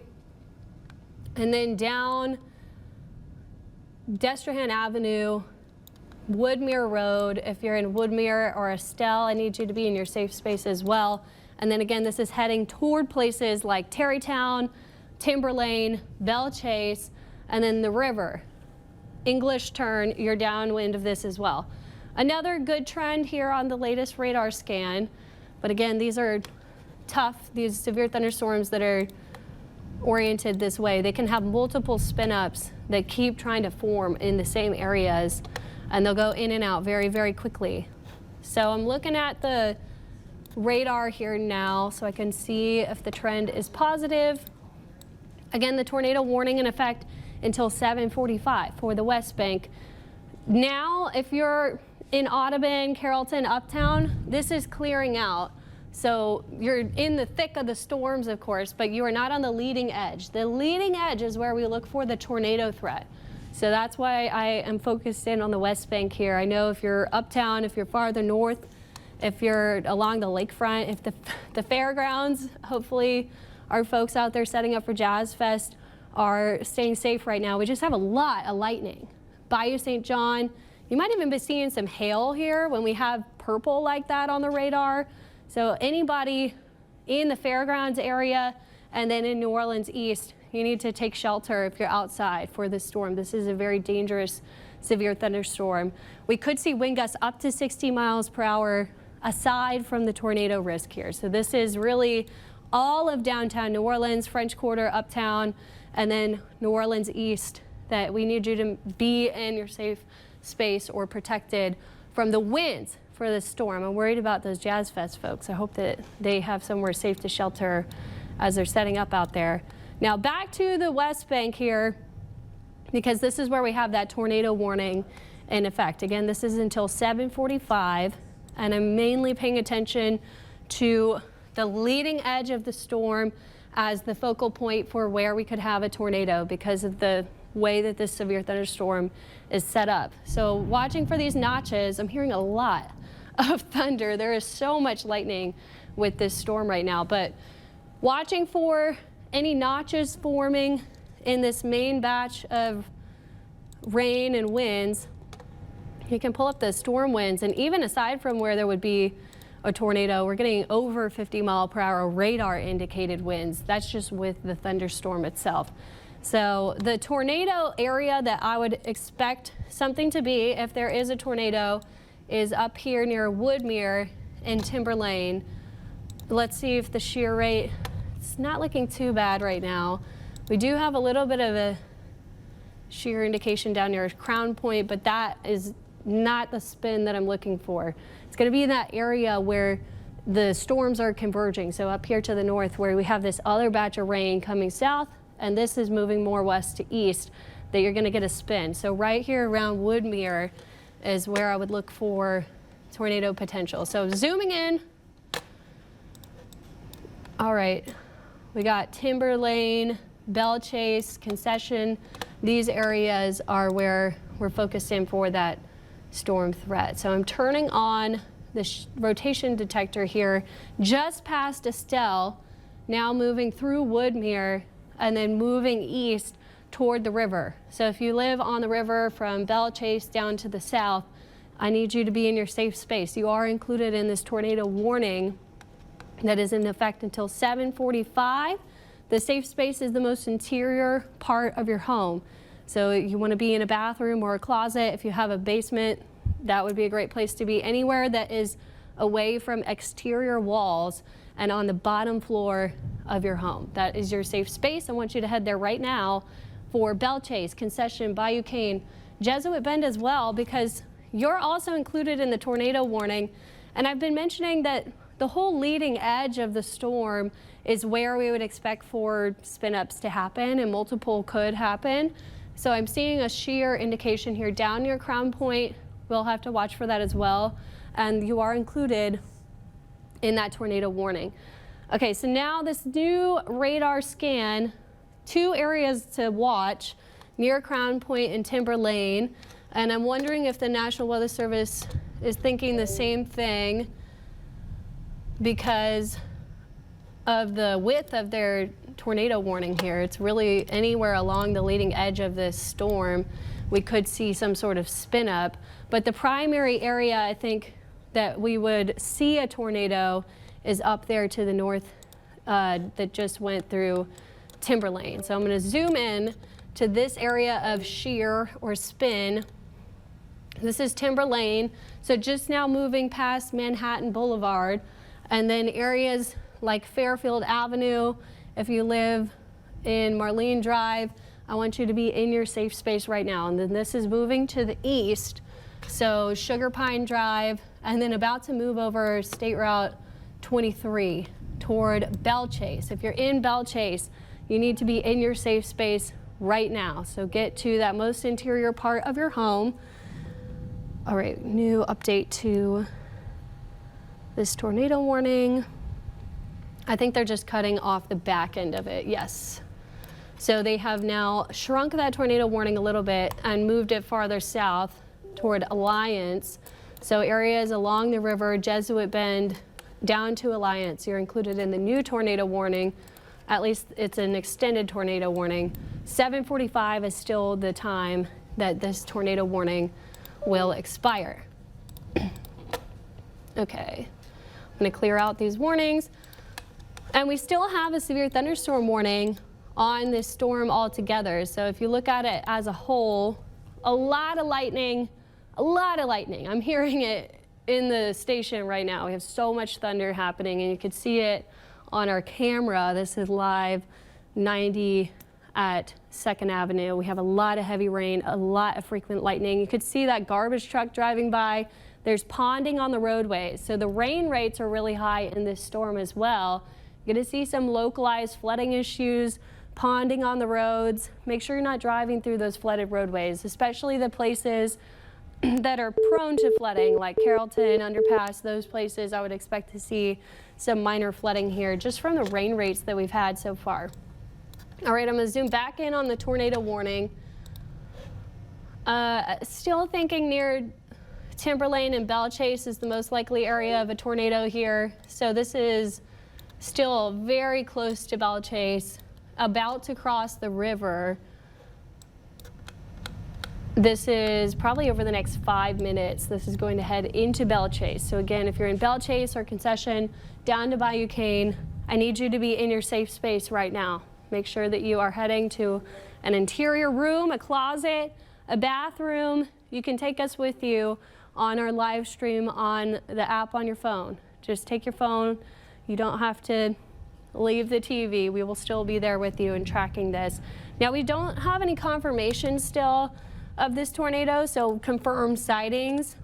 and then down Destrehan Avenue, Woodmere Road. If you're in Woodmere or Estelle, I need you to be in your safe space as well. And then again, this is heading toward places like Terrytown, Timberlane, Belle Chase, and then the river. English Turn, you're downwind of this as well. Another good trend here on the latest radar scan, but again, these are tough, these severe thunderstorms that are oriented this way. They can have multiple spin-ups that keep trying to form in the same areas, and they'll go in and out very, very quickly. So I'm looking at the radar here now so I can see if the trend is positive. Again, the tornado warning in effect until 7:45 for the West Bank. Now, if you're in Audubon, Carrollton, Uptown, this is clearing out. So you're in the thick of the storms, of course, but you are not on the leading edge. The leading edge is where we look for the tornado threat. So that's why I am focused in on the West Bank here. I know if you're uptown, if you're farther north, if you're along the lakefront, if the fairgrounds, hopefully our folks out there setting up for Jazz Fest are staying safe right now. We just have a lot of lightning. Bayou St. John, you might even be seeing some hail here when we have purple like that on the radar. So anybody in the fairgrounds area and then in New Orleans East, you need to take shelter if you're outside for this storm. This is a very dangerous, severe thunderstorm. We could see wind gusts up to 60 miles per hour aside from the tornado risk here. So this is really all of downtown New Orleans, French Quarter, Uptown, and then New Orleans East that we need you to be in your safe space or protected from the winds for this storm. I'm worried about those Jazz Fest folks. I hope that they have somewhere safe to shelter as they're setting up out there. Now back to the West Bank here, because this is where we have that tornado warning in effect. Again, this is until 7:45, and I'm mainly paying attention to the leading edge of the storm as the focal point for where we could have a tornado because of the way that this severe thunderstorm is set up. So watching for these notches, I'm hearing a lot of thunder. There is so much lightning with this storm right now, but watching for any notches forming in this main batch of rain and winds. You can pull up the storm winds, and even aside from where there would be a tornado, we're getting over 50 mile per hour radar indicated winds. That's just with the thunderstorm itself. So the tornado area that I would expect something to be if there is a tornado is up here near Woodmere and Timberlane. Let's see if the shear rate, it's not looking too bad right now. We do have a little bit of a shear indication down near Crown Point, but that is not the spin that I'm looking for. It's going to be in that area where the storms are converging. So up here to the north where we have this other batch of rain coming south, and this is moving more west to east, that you're going to get a spin. So right here around Woodmere is where I would look for tornado potential. So zooming in. All right, we got Timberlane, Belle Chase, Concession, these areas are where we're focused in for that storm threat. So I'm turning on the rotation detector here just past Estelle, now moving through Woodmere and then moving east toward the river. So if you live on the river from Belle Chase down to the south, I need you to be in your safe space. You are included in this tornado warning that is in effect until 7:45. The safe space is the most interior part of your home. So you want to be in a bathroom or a closet. If you have a basement, that would be a great place to be. Anywhere that is away from exterior walls and on the bottom floor of your home. That is your safe space. I want you to head there right now for Belle Chase, Concession, Bayou Cane, Jesuit Bend as well, because you're also included in the tornado warning. And I've been mentioning that the whole leading edge of the storm is where we would expect for spin-ups to happen, and multiple could happen. So I'm seeing a shear indication here down near Crown Point. We'll have to watch for that as well. And you are included in that tornado warning. Okay, so now this new radar scan, 2 areas to watch near Crown Point and Timber Lane. And I'm wondering if the National Weather Service is thinking the same thing because of the width of their tornado warning here. It's really anywhere along the leading edge of this storm, we could see some sort of spin up. But the primary area I think that we would see a tornado is up there to the north that just went through Timber Lane. So I'm going to zoom in to this area of shear or spin. This is Timber Lane. So just now moving past Manhattan Boulevard, and then areas like Fairfield Avenue. If you live in Marlene Drive, I want you to be in your safe space right now. And then this is moving to the east. So Sugar Pine Drive, and then about to move over State Route 23 toward Belle Chase. If you're in Belle Chase, you need to be in your safe space right now. So get to that most interior part of your home. All right, new update to this tornado warning. I think they're just cutting off the back end of it, yes. So they have now shrunk that tornado warning a little bit and moved it farther south toward Alliance. So areas along the river, Jesuit Bend, down to Alliance, you're included in the new tornado warning. At least it's an extended tornado warning. 7:45 is still the time that this tornado warning will expire. Okay, I'm going to clear out these warnings. And we still have a severe thunderstorm warning on this storm altogether. So if you look at it as a whole, a lot of lightning, a lot of lightning. I'm hearing it in the station right now. We have so much thunder happening, and you can see it on our camera. This is live 90 at 2nd Avenue. We have a lot of heavy rain, a lot of frequent lightning. You could see that garbage truck driving by. There's ponding on the roadways. So the rain rates are really high in this storm as well. You're going to see some localized flooding issues, ponding on the roads. Make sure you're not driving through those flooded roadways, especially the places that are prone to flooding, like Carrollton, Underpass, those places. I would expect to see some minor flooding here just from the rain rates that we've had so far. All right, I'm going to zoom back in on the tornado warning. Still thinking near Timber Lane and Belle Chase is the most likely area of a tornado here. So this is still very close to Belle Chase, about to cross the river. This is probably over the next 5 minutes. This is going to head into Belle Chase. So again, if you're in Belle Chase or Concession, down to Bayou Cane, I need you to be in your safe space right now. Make sure that you are heading to an interior room, a closet, a bathroom. You can take us with you on our live stream on the app on your phone. Just take your phone. You don't have to leave the TV. We will still be there with you and tracking this. Now, we don't have any confirmation still of this tornado, so confirmed sightings.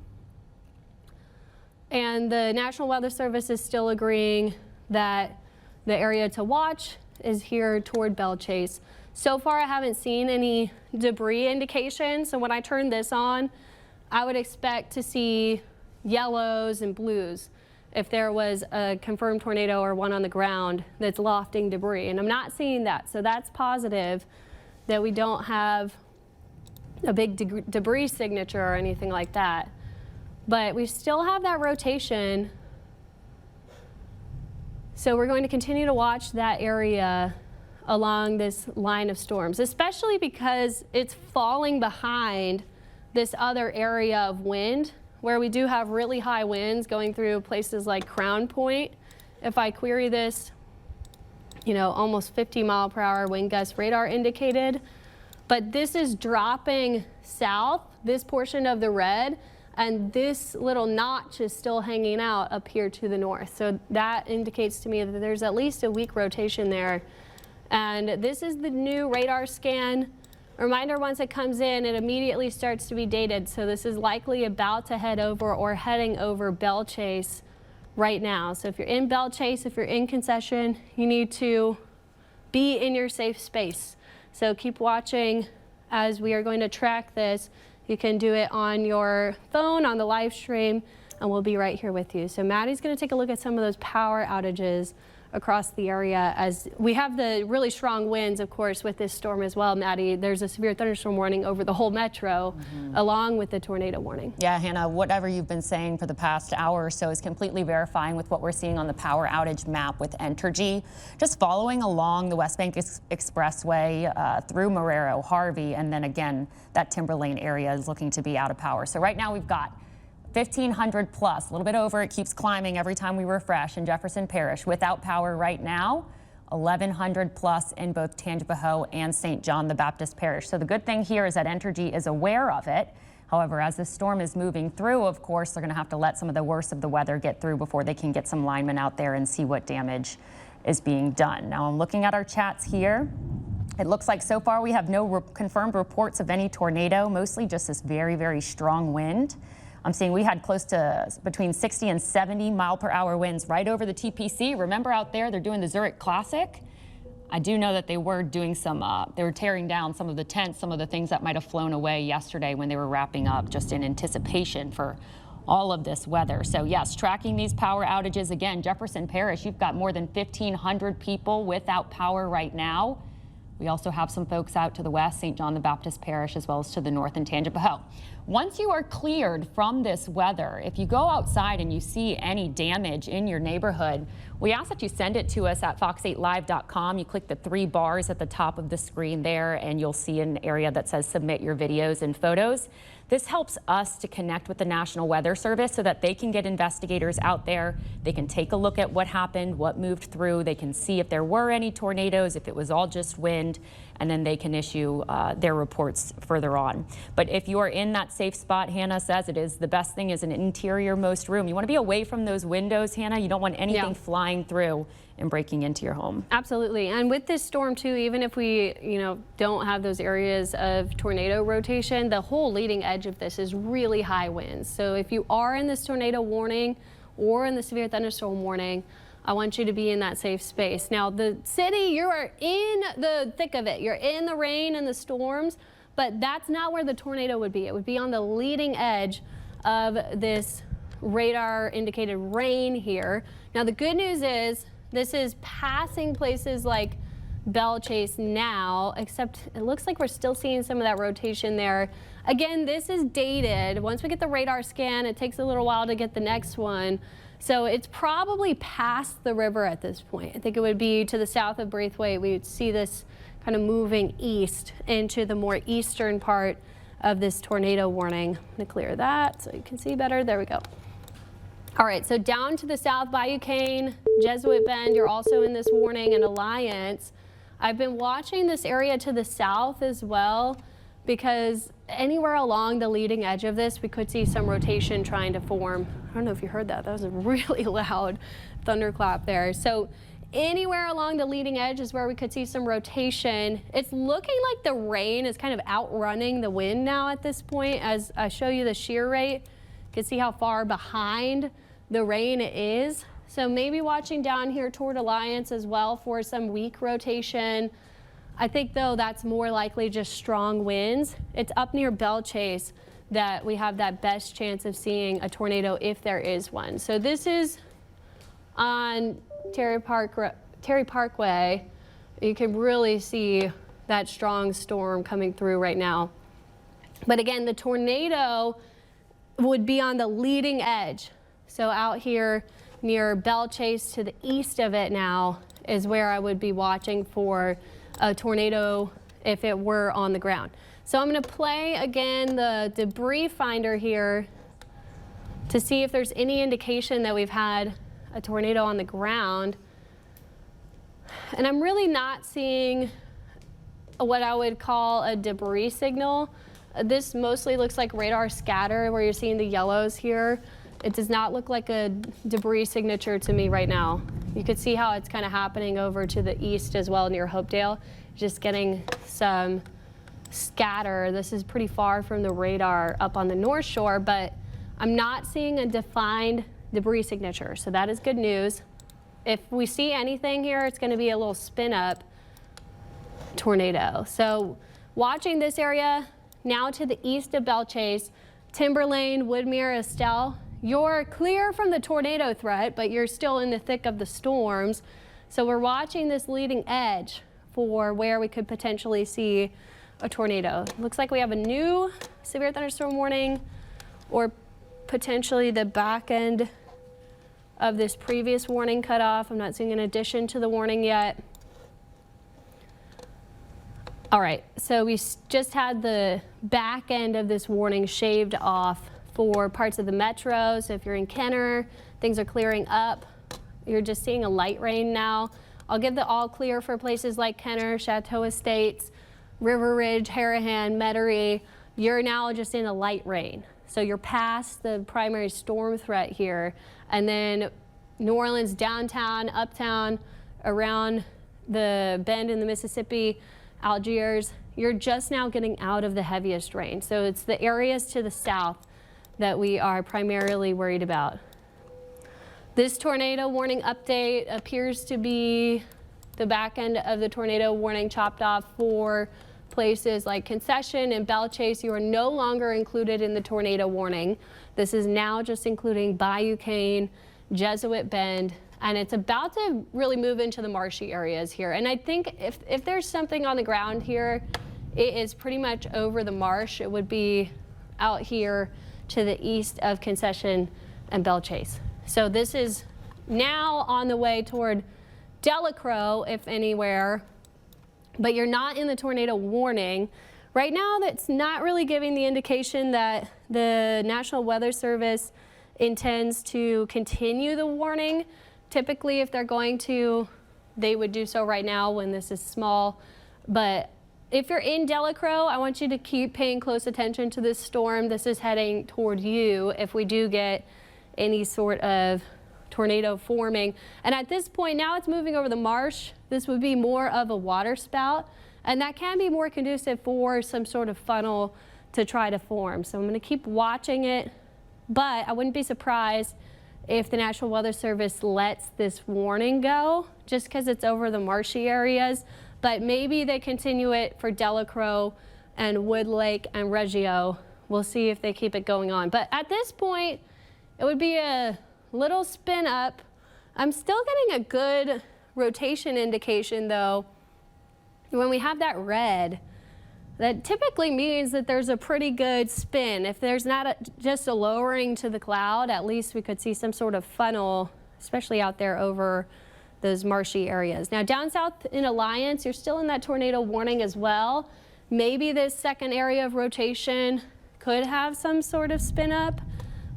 And the National Weather Service is still agreeing that the area to watch is here toward Belle Chase. So far, I haven't seen any debris indication, so when I turn this on, I would expect to see yellows and blues. if there was a confirmed tornado or one on the ground that's lofting debris. And I'm not seeing that. So that's positive that we don't have a big debris signature or anything like that. But we still have that rotation. So we're going to continue to watch that area along this line of storms, especially because it's falling behind this other area of wind where we do have really high winds going through places like Crown Point. If I query this, you know, almost 50-mile-per-hour wind gust radar indicated. But this is dropping south, this portion of the red, and this little notch is still hanging out up here to the north. So that indicates to me that there's at least a weak rotation there. And this is the new radar scan. Reminder, once it comes in, it immediately starts to be dated. So this is likely about to head over or heading over Belle Chase right now. So if you're in Belle Chase, if you're in Concession, you need to be in your safe space. So keep watching as we are going to track this. You can do it on your phone, on the live stream, and we'll be right here with you. So Maddie's going to take a look at some of those power outages across the area as we have the really strong winds, of course, with this storm as well. Maddie, there's a severe thunderstorm warning over the whole metro, along with the tornado warning. Yeah, Hannah, whatever you've been saying for the past hour or so is completely verifying with what we're seeing on the power outage map with Entergy. Just following along the West Bank Expressway through Marrero, Harvey, and then again, that Timberlane area is looking to be out of power. So right now we've got 1,500 plus, a little bit over. It keeps climbing every time we refresh in Jefferson Parish. Without power right now, 1,100 plus in both Tangipahoa and St. John the Baptist Parish. So the good thing here is that Entergy is aware of it. However, as this storm is moving through, of course, they're going to have to let some of the worst of the weather get through before they can get some linemen out there and see what damage is being done. Now I'm looking at our chats here. It looks like so far we have no confirmed reports of any tornado, mostly just this very, very strong wind. I'm seeing we had close to between 60 and 70 mile per hour winds right over the TPC. Remember out there, they're doing the Zurich Classic. I do know that they were doing some, they were tearing down some of the tents, some of the things that might have flown away yesterday when they were wrapping up just in anticipation for all of this weather. So yes, tracking these power outages again, Jefferson Parish, you've got more than 1,500 people without power right now. We also have some folks out to the west, St. John the Baptist Parish, as well as to the north in Tangipahoa. Once you are cleared from this weather, if you go outside and you see any damage in your neighborhood, we ask that you send it to us at fox8live.com. You click the 3 bars at the top of the screen there, and you'll see an area that says submit your videos and photos. This helps us to connect with the National Weather Service so that they can get investigators out there. They can take a look at what happened, what moved through. They can see if there were any tornadoes, if it was all just wind, and then they can issue their reports further on. But if you are in that safe spot, Hannah says it is the best thing is an interior-most room. You want to be away from those windows, Hannah. You don't want anything flying through and breaking into your home. Absolutely. And with this storm too, even if we, don't have those areas of tornado rotation, the whole leading edge of this is really high winds. So if you are in this tornado warning or in the severe thunderstorm warning, I want you to be in that safe space. Now, the city, you are in the thick of it. You're in the rain and the storms, but that's not where the tornado would be. It would be on the leading edge of this radar indicated rain here. Now, the good news is this is passing places like Belle Chase now, except it looks like we're still seeing some of that rotation there. Again, this is dated. Once we get the radar scan, it takes a little while to get the next one. So it's probably past the river at this point. I think it would be to the south of Braithwaite. We would see this kind of moving east into the more eastern part of this tornado warning. I'm going to clear that so you can see better. There we go. All right, so down to the south, Bayou Cane, Jesuit Bend, you're also in this warning, and Alliance. I've been watching this area to the south as well, because anywhere along the leading edge of this, we could see some rotation trying to form. I don't know if you heard that. That was a really loud thunderclap there. So anywhere along the leading edge is where we could see some rotation. It's looking like the rain is kind of outrunning the wind now at this point. As I show you the shear rate, you can see how far behind the rain is. So maybe watching down here toward Alliance as well for some weak rotation. I think, though, that's more likely just strong winds. It's up near Belle Chase that we have that best chance of seeing a tornado if there is one. So this is on Terry Parkway, you can really see that strong storm coming through right now. But again, the tornado would be on the leading edge. So out here near Belle Chase to the east of it now is where I would be watching for a tornado if it were on the ground. So I'm going to play again the debris finder here to see if there's any indication that we've had a tornado on the ground. And I'm really not seeing what I would call a debris signal. This mostly looks like radar scatter where you're seeing the yellows here. It does not look like a debris signature to me right now. You could see how it's kind of happening over to the east as well near Hopedale. Just getting some scatter. This is pretty far from the radar up on the North Shore, but I'm not seeing a defined debris signature, so that is good news. If we see anything here, it's going to be a little spin up tornado. So watching this area now to the east of Belle Chase, Timberlane, Woodmere, Estelle, you're clear from the tornado threat, but you're still in the thick of the storms. So we're watching this leading edge for where we could potentially see a tornado. Looks like we have a new severe thunderstorm warning or potentially the back end of this previous warning cutoff. I'm not seeing an addition to the warning yet. All right, so we just had the back end of this warning shaved off for parts of the metro. So if you're in Kenner, things are clearing up. You're just seeing a light rain now. I'll give the all clear for places like Kenner, Chateau Estates, River Ridge, Harahan, Metairie. You're now just in a light rain. So you're past the primary storm threat here. And then New Orleans, downtown, uptown, around the bend in the Mississippi, Algiers, you're just now getting out of the heaviest rain. So it's the areas to the south that we are primarily worried about. This tornado warning update appears to be the back end of the tornado warning chopped off for places like Concession and Belle Chase. You are no longer included in the tornado warning. This is now just including Bayou Cane, Jesuit Bend, and it's about to really move into the marshy areas here. And I think if there's something on the ground here, it is pretty much over the marsh. It would be out here to the east of Concession and Belle Chase. So this is now on the way toward Delacroix, if anywhere, but you're not in the tornado warning. Right now, that's not really giving the indication that the National Weather Service intends to continue the warning. Typically, if they're going to, they would do so right now when this is small. But if you're in Delacroix, I want you to keep paying close attention to this storm. This is heading toward you if we do get any sort of tornado forming. And at this point, now it's moving over the marsh. This would be more of a water spout, and that can be more conducive for some sort of funnel to try to form. So I'm going to keep watching it, but I wouldn't be surprised if the National Weather Service lets this warning go just because it's over the marshy areas. But maybe they continue it for Delacroix and Wood Lake and Reggio. We'll see if they keep it going on. But at this point, it would be a little spin up. I'm still getting a good rotation indication though. When we have that red, that typically means that there's a pretty good spin. If there's not just a lowering to the cloud, at least we could see some sort of funnel, especially out there over those marshy areas. Now down south in Alliance, you're still in that tornado warning as well. Maybe this second area of rotation could have some sort of spin up,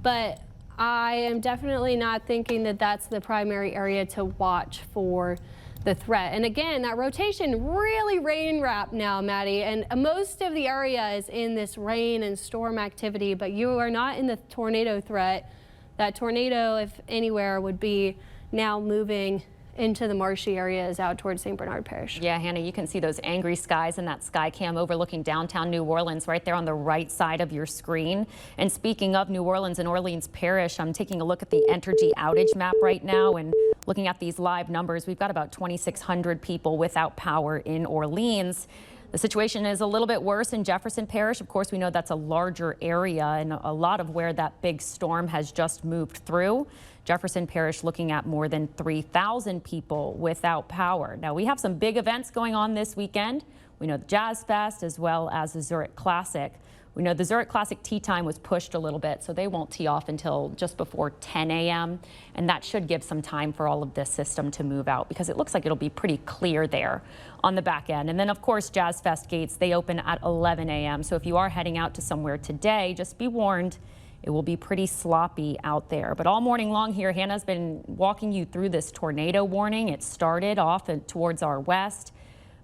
but I am definitely not thinking that that's the primary area to watch for the threat. And again, that rotation really rain wrapped now, Maddie, and most of the area is in this rain and storm activity, but you are not in the tornado threat. That tornado, if anywhere, would be now moving into the marshy areas out towards St. Bernard Parish. Yeah, Hannah, you can see those angry skies in that sky cam overlooking downtown New Orleans right there on the right side of your screen. And speaking of New Orleans and Orleans Parish, I'm taking a look at the Entergy outage map right now and looking at these live numbers. We've got about 2,600 people without power in Orleans. The situation is a little bit worse in Jefferson Parish. Of course, we know that's a larger area and a lot of where that big storm has just moved through. Jefferson Parish looking at more than 3,000 people without power. Now, we have some big events going on this weekend. We know the Jazz Fest as well as the Zurich Classic. We know the Zurich Classic tee time was pushed a little bit, so they won't tee off until just before 10 a.m. And that should give some time for all of this system to move out because it looks like it'll be pretty clear there on the back end. And then, of course, Jazz Fest gates, they open at 11 a.m. So if you are heading out to somewhere today, just be warned, it will be pretty sloppy out there. But all morning long here, Hannah's been walking you through this tornado warning. It started off towards our west,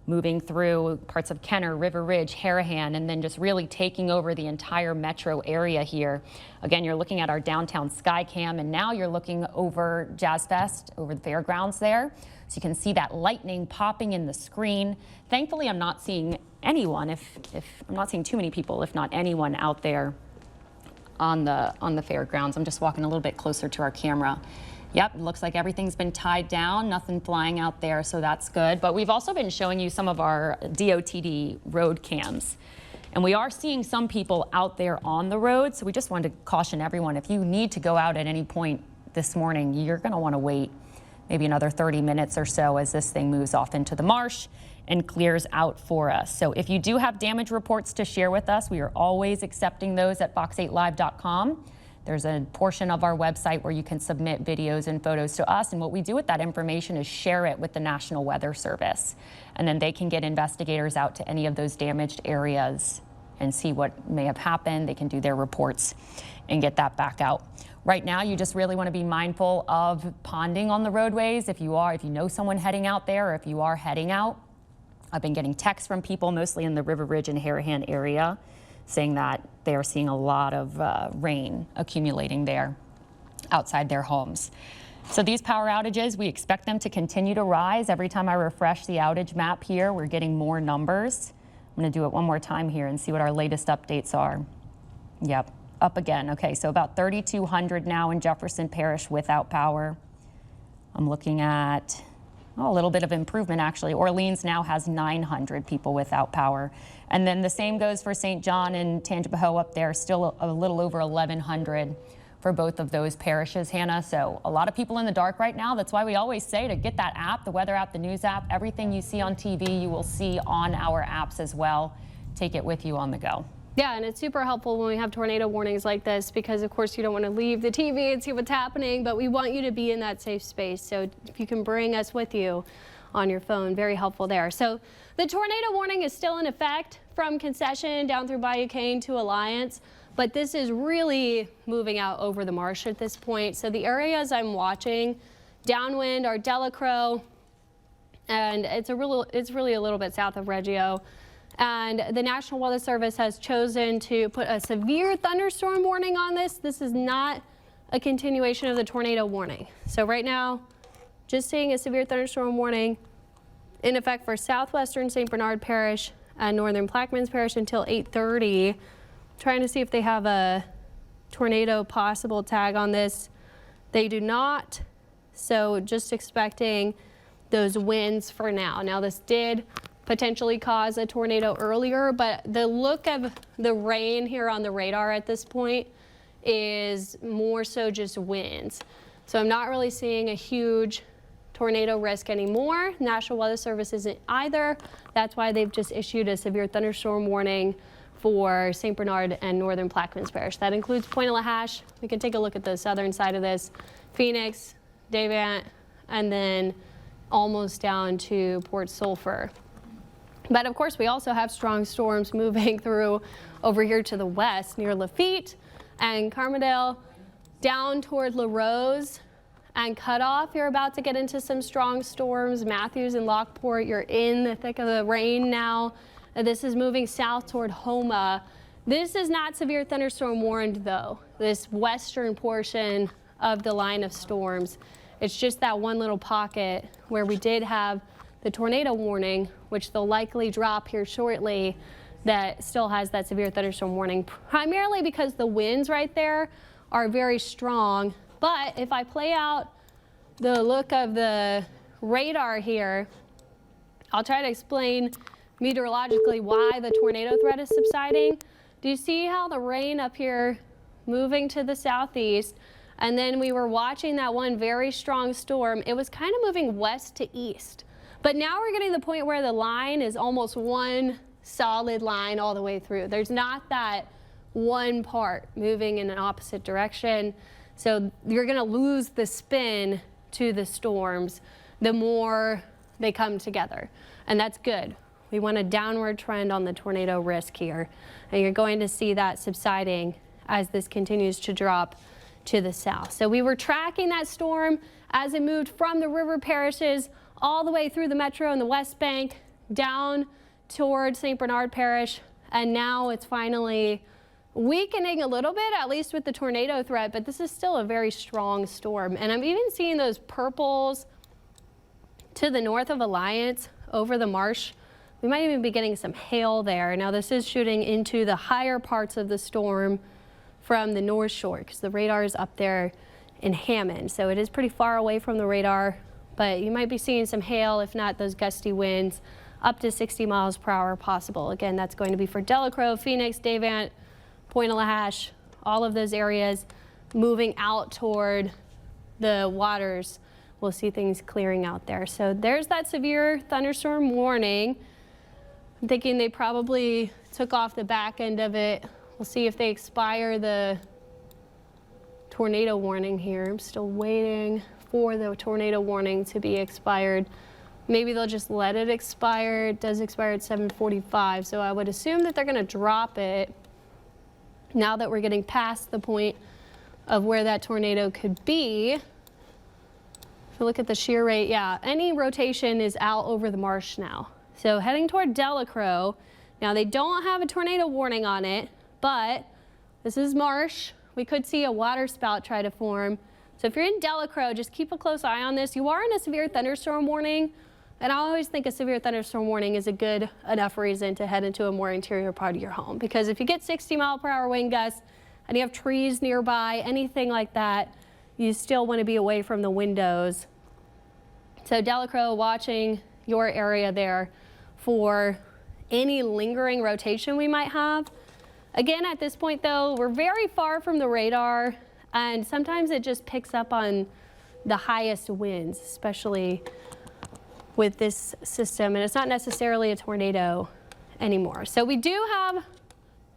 moving through parts of Kenner, River Ridge, Harahan, and then just really taking over the entire metro area here. Again, you're looking at our downtown Skycam, and now you're looking over Jazz Fest, over the fairgrounds there. So you can see that lightning popping in the screen. Thankfully, I'm not seeing anyone, if I'm not seeing too many people, if not anyone out there on the fairgrounds. I'm just walking a little bit closer to our camera. Yep, it looks like everything's been tied down, nothing flying out there, so that's good. But we've also been showing you some of our DOTD road cams. And we are seeing some people out there on the road, so we just wanted to caution everyone, if you need to go out at any point this morning, you're gonna wanna wait maybe another 30 minutes or so as this thing moves off into the marsh and clears out for us. So if you do have damage reports to share with us, we are always accepting those at fox8live.com. There's a portion of our website where you can submit videos and photos to us. And what we do with that information is share it with the National Weather Service. And then they can get investigators out to any of those damaged areas and see what may have happened. They can do their reports and get that back out. Right now, you just really want to be mindful of ponding on the roadways. If you know someone heading out there, or if you are heading out. I've been getting texts from people, mostly in the River Ridge and Harahan area, saying that they are seeing a lot of rain accumulating there outside their homes. So these power outages, we expect them to continue to rise. Every time I refresh the outage map here, we're getting more numbers. I'm going to do it one more time here and see what our latest updates are. Yep, up again. Okay, so about 3,200 now in Jefferson Parish without power. I'm looking at a little bit of improvement, actually. Orleans now has 900 people without power. And then the same goes for St. John and Tangipahoa up there, still a little over 1,100 for both of those parishes, Hannah. So a lot of people in the dark right now. That's why we always say to get that app, the weather app, the news app. Everything you see on TV, you will see on our apps as well. Take it with you on the go. Yeah, and it's super helpful when we have tornado warnings like this because, of course, you don't want to leave the TV and see what's happening, but we want you to be in that safe space. So if you can bring us with you on your phone, very helpful there. So the tornado warning is still in effect from Concession down through Bayou Cane to Alliance, but this is really moving out over the marsh at this point. So the areas I'm watching downwind are Delacroix, and it's really a little bit south of Reggio. And the National Weather Service has chosen to put a severe thunderstorm warning on this. This is not a continuation of the tornado warning. So right now, just seeing a severe thunderstorm warning in effect for southwestern St. Bernard Parish and northern Plaquemines Parish until 8:30. Trying to see if they have a tornado possible tag on this. They do not. So just expecting those winds for now. Now this did potentially cause a tornado earlier, but the look of the rain here on the radar at this point is more so just winds. So I'm not really seeing a huge tornado risk anymore. National Weather Service isn't either. That's why they've just issued a severe thunderstorm warning for St. Bernard and northern Plaquemines Parish. That includes Point Lahash. We can take a look at the southern side of this. Phoenix, Davant, and then almost down to Port Sulphur. But of course, we also have strong storms moving through over here to the west near Lafitte and Carmondale, down toward La Rose and Cutoff. You're about to get into some strong storms. Matthews and Lockport, you're in the thick of the rain now. This is moving south toward Homa. This is not severe thunderstorm warned though, this western portion of the line of storms. It's just that one little pocket where we did have the tornado warning, which they'll likely drop here shortly, that still has that severe thunderstorm warning, primarily because the winds right there are very strong. But if I play out the look of the radar here, I'll try to explain meteorologically why the tornado threat is subsiding. Do you see how the rain up here moving to the southeast, and then we were watching that one very strong storm. It was kind of moving west to east, but now we're getting to the point where the line is almost one solid line all the way through. There's not that one part moving in an opposite direction, so you're going to lose the spin to the storms the more they come together, and that's good. We want a downward trend on the tornado risk here, and you're going to see that subsiding as this continues to drop to the south. So we were tracking that storm as it moved from the river parishes all the way through the metro and the West Bank down towards St. Bernard Parish, and now it's finally weakening a little bit, at least with the tornado threat, but this is still a very strong storm. And I'm even seeing those purples to the north of Alliance over the marsh. We might even be getting some hail there. Now this is shooting into the higher parts of the storm from the North Shore because the radar is up there in Hammond. So it is pretty far away from the radar, but you might be seeing some hail, if not those gusty winds, up to 60 miles per hour possible. Again, that's going to be for Delacroix, Phoenix, Davant, Pointe-a-la-Hache, all of those areas moving out toward the waters. We'll see things clearing out there. So there's that severe thunderstorm warning. I'm thinking they probably took off the back end of it. We'll see if they expire the tornado warning here. I'm still waiting for the tornado warning to be expired. Maybe they'll just let it expire. It does expire at 7:45, so I would assume that they're going to drop it now that we're getting past the point of where that tornado could be. If you look at the shear rate, yeah, any rotation is out over the marsh now. So heading toward Delacroix. Now they don't have a tornado warning on it, but this is marsh. We could see a water spout try to form. So if you're in Delacroix, just keep a close eye on this. You are in a severe thunderstorm warning, and I always think a severe thunderstorm warning is a good enough reason to head into a more interior part of your home. Because if you get 60-mile-per-hour wind gusts and you have trees nearby, anything like that, you still want to be away from the windows. So Delacroix, watching your area there for any lingering rotation we might have. Again, at this point though, we're very far from the radar, and sometimes it just picks up on the highest winds, especially with this system, and it's not necessarily a tornado anymore. So we do have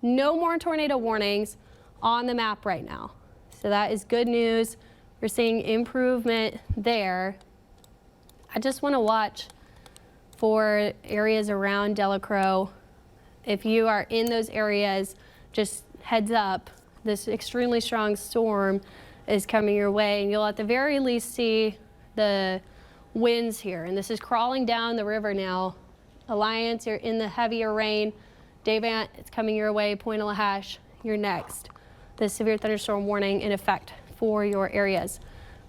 no more tornado warnings on the map right now. So that is good news. We're seeing improvement there. I just want to watch for areas around Delacroix. If you are in those areas, just heads up, this extremely strong storm is coming your way, and you'll at the very least see the winds here. And this is crawling down the river now. Alliance, you're in the heavier rain. Davant, it's coming your way. Pointe-a-la-Hache, you're next. The severe thunderstorm warning in effect for your areas.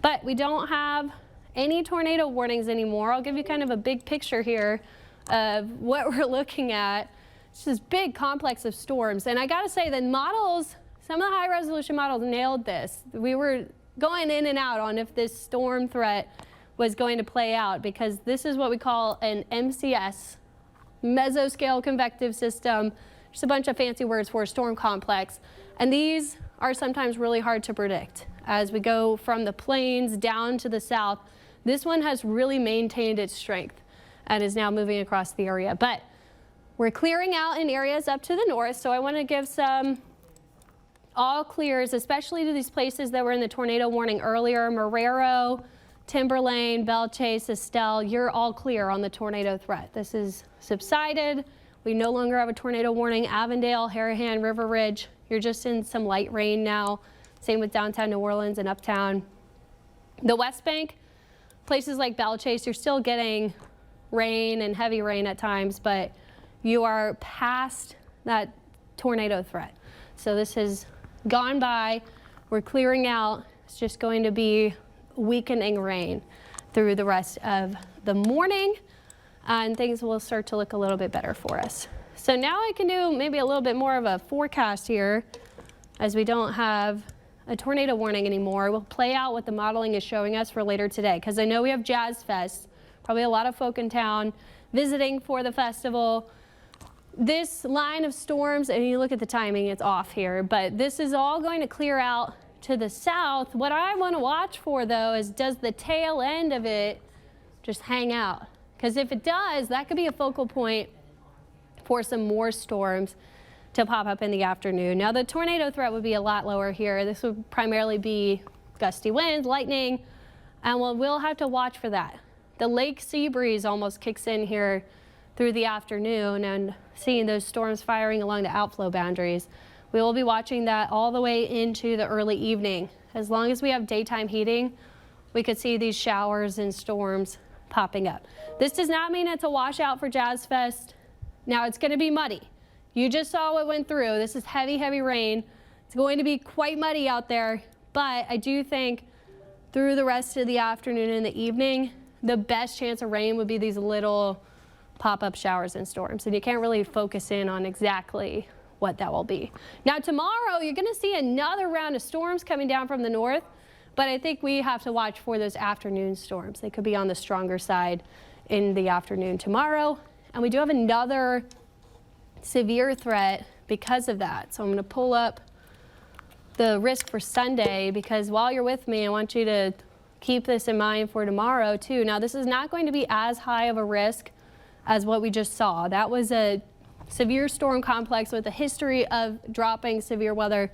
But we don't have any tornado warnings anymore. I'll give you kind of a big picture here of what we're looking at. It's this big complex of storms. And I gotta say, the models, some of the high resolution models nailed this. We were going in and out on if this storm threat was going to play out, because this is what we call an MCS, mesoscale convective system. Just a bunch of fancy words for a storm complex. And these are sometimes really hard to predict. As we go from the plains down to the south, this one has really maintained its strength and is now moving across the area. But we're clearing out in areas up to the north, so I want to give some all clears, especially to these places that were in the tornado warning earlier. Marrero, Timberlane, Belchase, Estelle, you're all clear on the tornado threat. This is subsided. We no longer have a tornado warning. Avondale, Harahan, River Ridge, you're just in some light rain now. Same with downtown New Orleans and uptown. The West Bank, places like Belchase, you're still getting rain and heavy rain at times, but you are past that tornado threat. So this has gone by. We're clearing out. It's just going to be weakening rain through the rest of the morning, and things will start to look a little bit better for us. So now I can do maybe a little bit more of a forecast here, as we don't have a tornado warning anymore. We'll play out what the modeling is showing us for later today, because I know we have Jazz Fest, probably a lot of folk in town visiting for the festival. this line of storms, and you look at the timing, it's off here, but this is all going to clear out to the south. What I want to watch for, though, is does the tail end of it just hang out? Because if it does, that could be a focal point for some more storms to pop up in the afternoon. Now, the tornado threat would be a lot lower here. This would primarily be gusty winds, lightning, and we'll have to watch for that. The lake sea breeze almost kicks in here through the afternoon, and seeing those storms firing along the outflow boundaries. We will be watching that all the way into the early evening. As long as we have daytime heating, we could see these showers and storms popping up. This does not mean it's a washout for Jazz Fest. Now, it's going to be muddy. You just saw what went through. This is heavy, heavy rain. It's going to be quite muddy out there, but I do think through the rest of the afternoon and the evening, the best chance of rain would be these little pop-up showers and storms, and you can't really focus in on exactly what that will be. Now, tomorrow, you're going to see another round of storms coming down from the north, but I think we have to watch for those afternoon storms. They could be on the stronger side in the afternoon tomorrow, and we do have another severe threat because of that. So I'm going to pull up the risk for Sunday, because while you're with me, I want you to keep this in mind for tomorrow too. Now, this is not going to be as high of a risk as what we just saw. That was a severe storm complex with a history of dropping severe weather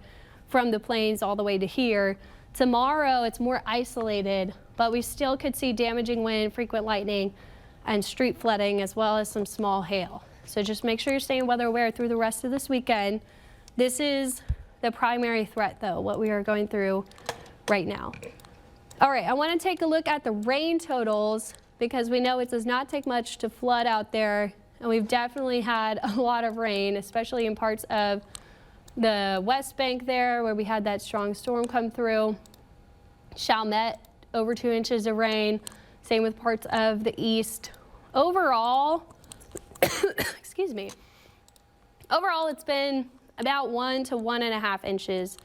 from the plains all the way to here. Tomorrow, it's more isolated, but we still could see damaging wind, frequent lightning, and street flooding, as well as some small hail. So just make sure you're staying weather aware through the rest of this weekend. This is the primary threat, though, what we are going through right now. All right, I want to take a look at the rain totals, because we know it does not take much to flood out there, and we've definitely had a lot of rain, especially in parts of the West Bank there, where we had that strong storm come through. Chalmette, over 2 inches of rain. Same with parts of the east. Overall, excuse me. Overall, it's been about 1 to 1.5 inches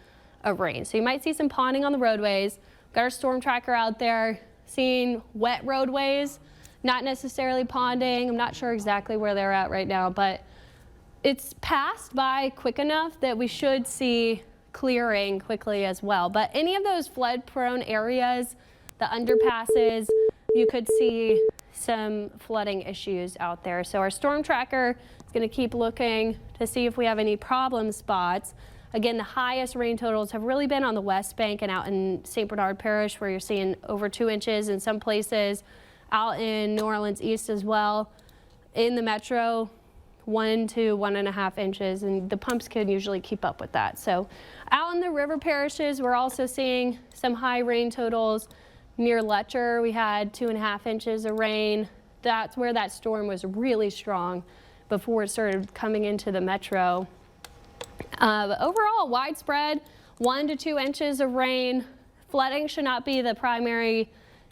of rain. So you might see some ponding on the roadways. Got our storm tracker out there, seeing wet roadways, not necessarily ponding. I'm not sure exactly where they're at right now, but it's passed by quick enough that we should see clearing quickly as well. But any of those flood-prone areas, the underpasses, you could see some flooding issues out there. So our storm tracker is going to keep looking to see if we have any problem spots. Again, the highest rain totals have really been on the West Bank and out in St. Bernard Parish, where you're seeing over 2 inches in some places, out in New Orleans East as well. In the metro, 1 to 1.5 inches, and the pumps can usually keep up with that. So out in the river parishes, we're also seeing some high rain totals. Near Letcher, we had 2.5 inches of rain. That's where that storm was really strong before it started coming into the metro. But overall, widespread 1 to 2 inches of rain. Flooding should not be the primary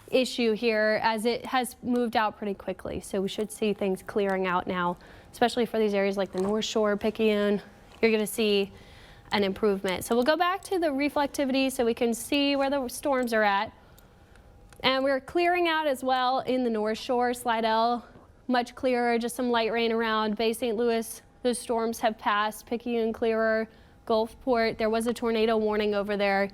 issue here, as it has moved out pretty quickly. So we should see things clearing out now, especially for these areas like the North Shore, Picayune. You're going to see an improvement. So we'll go back to the reflectivity so we can see where the storms are at. And we're clearing out as well in the North Shore. Slidell, much clearer, just some light rain around. Bay St. Louis, those storms have passed. Picayune clearer. Gulfport, there was a tornado warning over there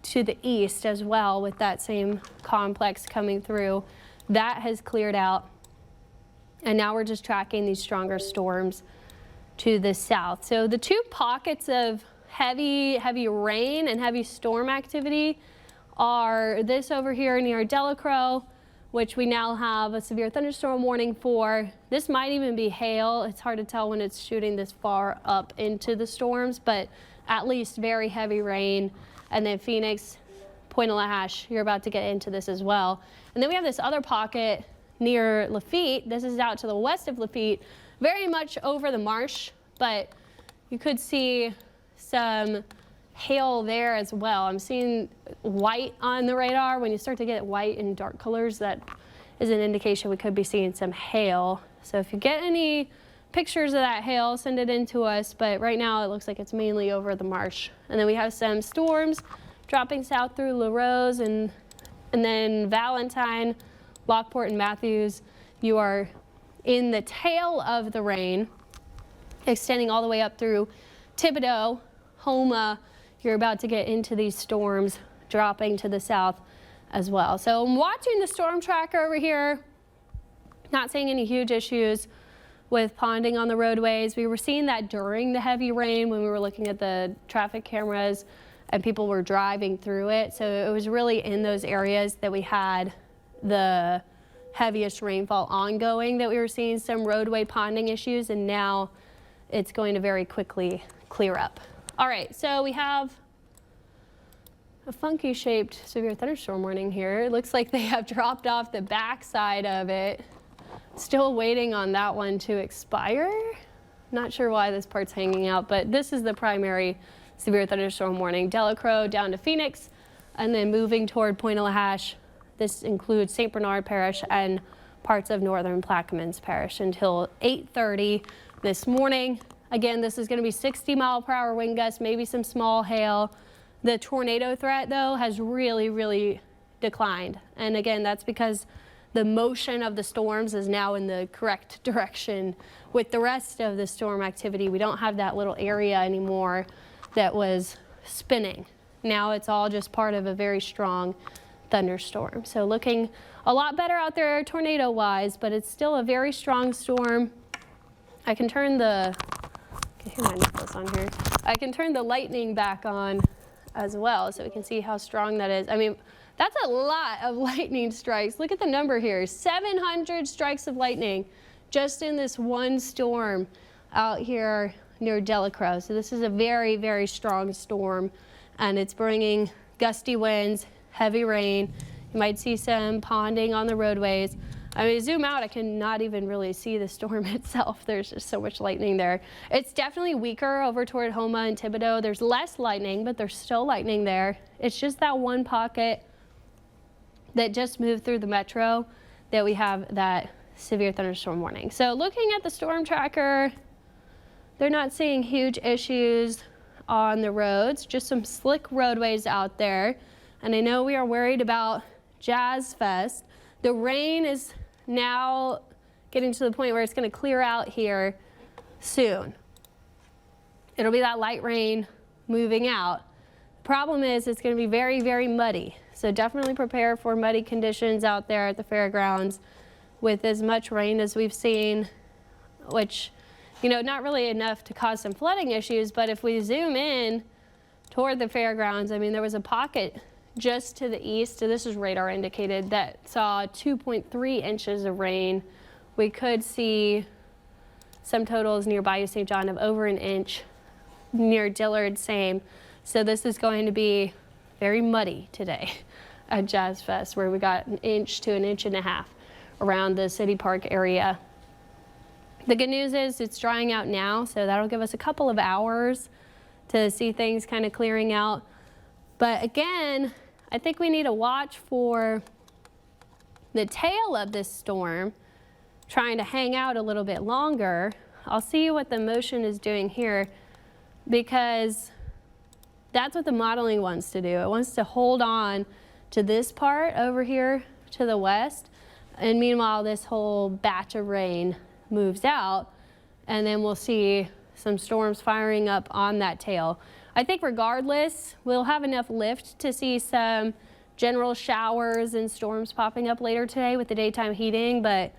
to the east as well, with that same complex coming through. That has cleared out. And now we're just tracking these stronger storms to the south. So the two pockets of heavy rain and heavy storm activity are this over here near Delacroix, which we now have a severe thunderstorm warning for. This might even be hail. It's hard to tell when it's shooting this far up into the storms, but at least very heavy rain. And then Phoenix, Pointe-a-la-Hache, you're about to get into this as well. And then we have this other pocket near Lafitte. This is out to the west of Lafitte, very much over the marsh, but you could see some hail there as well. I'm seeing white on the radar. When you start to get white and dark colors, that is an indication we could be seeing some hail. So if you get any pictures of that hail, send it in to us. But right now it looks like it's mainly over the marsh. And then we have some storms dropping south through La Rose and then Valentine, Lockport, and Matthews. You are in the tail of the rain. extending all the way up through Thibodeau, Homa. You're about to get into these storms dropping to the south as well. So I'm watching the storm tracker over here, not seeing any huge issues with ponding on the roadways. We were seeing that during the heavy rain when we were looking at the traffic cameras and people were driving through it. So it was really in those areas that we had the heaviest rainfall ongoing that we were seeing some roadway ponding issues, and now it's going to very quickly clear up. All right, so we have a funky shaped severe thunderstorm warning here. It looks like they have dropped off the backside of it. Still waiting on that one to expire. Not sure why this part's hanging out, but this is the primary severe thunderstorm warning. Delacroix down to Phoenix, and then moving toward Pointe-a-la-Hache. This includes St. Bernard Parish and parts of northern Plaquemines Parish until 8:30 this morning. Again, this is going to be 60-mile-per-hour wind gusts, maybe some small hail. The tornado threat, though, has really declined. And again, that's because the motion of the storms is now in the correct direction. With the rest of the storm activity, we don't have that little area anymore that was spinning. Now it's all just part of a very strong thunderstorm. So looking a lot better out there tornado-wise, but it's still a very strong storm. I can turn the, I can hear my nipples on here. I can turn the lightning back on as well so we can see how strong that is. I mean, that's a lot of lightning strikes. Look at the number here, 700 strikes of lightning just in this one storm out here near Delacroix. So this is a very strong storm, and it's bringing gusty winds, heavy rain. You might see some ponding on the roadways. I mean, zoom out, I cannot even really see the storm itself. There's just so much lightning there. It's definitely weaker over toward Homa and Thibodeau. There's less lightning, but there's still lightning there. It's just that one pocket that just moved through the metro that we have that severe thunderstorm warning. So looking at the storm tracker, they're not seeing huge issues on the roads, just some slick roadways out there. And I know we are worried about Jazz Fest. The rain is now getting to the point where it's going to clear out here soon. It'll be that light rain moving out. The problem is it's going to be very muddy. So definitely prepare for muddy conditions out there at the fairgrounds with as much rain as we've seen, which, you know, not really enough to cause some flooding issues, but if we zoom in toward the fairgrounds, I mean, there was a pocket just to the east, so this is radar indicated, that saw 2.3 inches of rain. We could see some totals near Bayou St. John of over an inch, near Dillard, same. So this is going to be very muddy today at Jazz Fest, where we got an inch to an inch and a half around the City Park area. The good news is it's drying out now, so that'll give us a couple of hours to see things kind of clearing out. But again, I think we need to watch for the tail of this storm trying to hang out a little bit longer. I'll see what the motion is doing here, because that's what the modeling wants to do. It wants to hold on to this part over here to the west, and meanwhile this whole batch of rain moves out, and then we'll see some storms firing up on that tail. I think regardless, we'll have enough lift to see some general showers and storms popping up later today with the daytime heating, but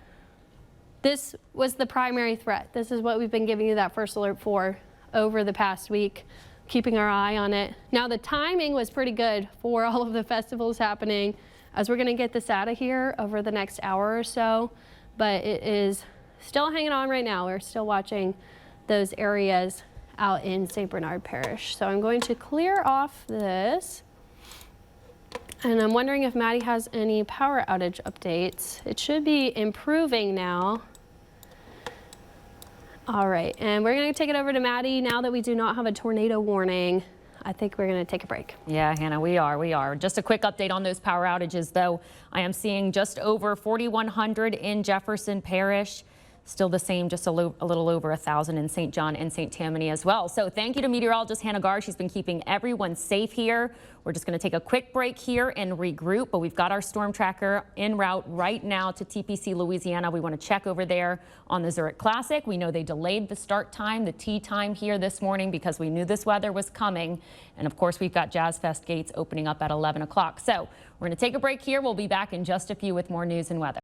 this was the primary threat. This is what we've been giving you that first alert for over the past week, keeping our eye on it. Now the timing was pretty good for all of the festivals happening, as we're gonna get this out of here over the next hour or so, but it is still hanging on right now. We're still watching those areas out in St. Bernard Parish. So I'm going to clear off this, and I'm wondering if Maddie has any power outage updates. It should be improving now. All right, and we're going to take it over to Maddie now that we do not have a tornado warning. I think we're going to take a break. Yeah, Hannah, we are. Just a quick update on those power outages, though. I am seeing just over 4,100 in Jefferson Parish. Still the same, just a little over 1,000 in St. John and St. Tammany as well. So thank you to meteorologist Hannah Gard. She's been keeping everyone safe here. We're just going to take a quick break here and regroup, but we've got our storm tracker en route right now to TPC, Louisiana. We want to check over there on the Zurich Classic. We know they delayed the start time, the tee time here this morning because we knew this weather was coming. And of course, we've got Jazz Fest gates opening up at 11 o'clock. So we're going to take a break here. We'll be back in just a few with more news and weather.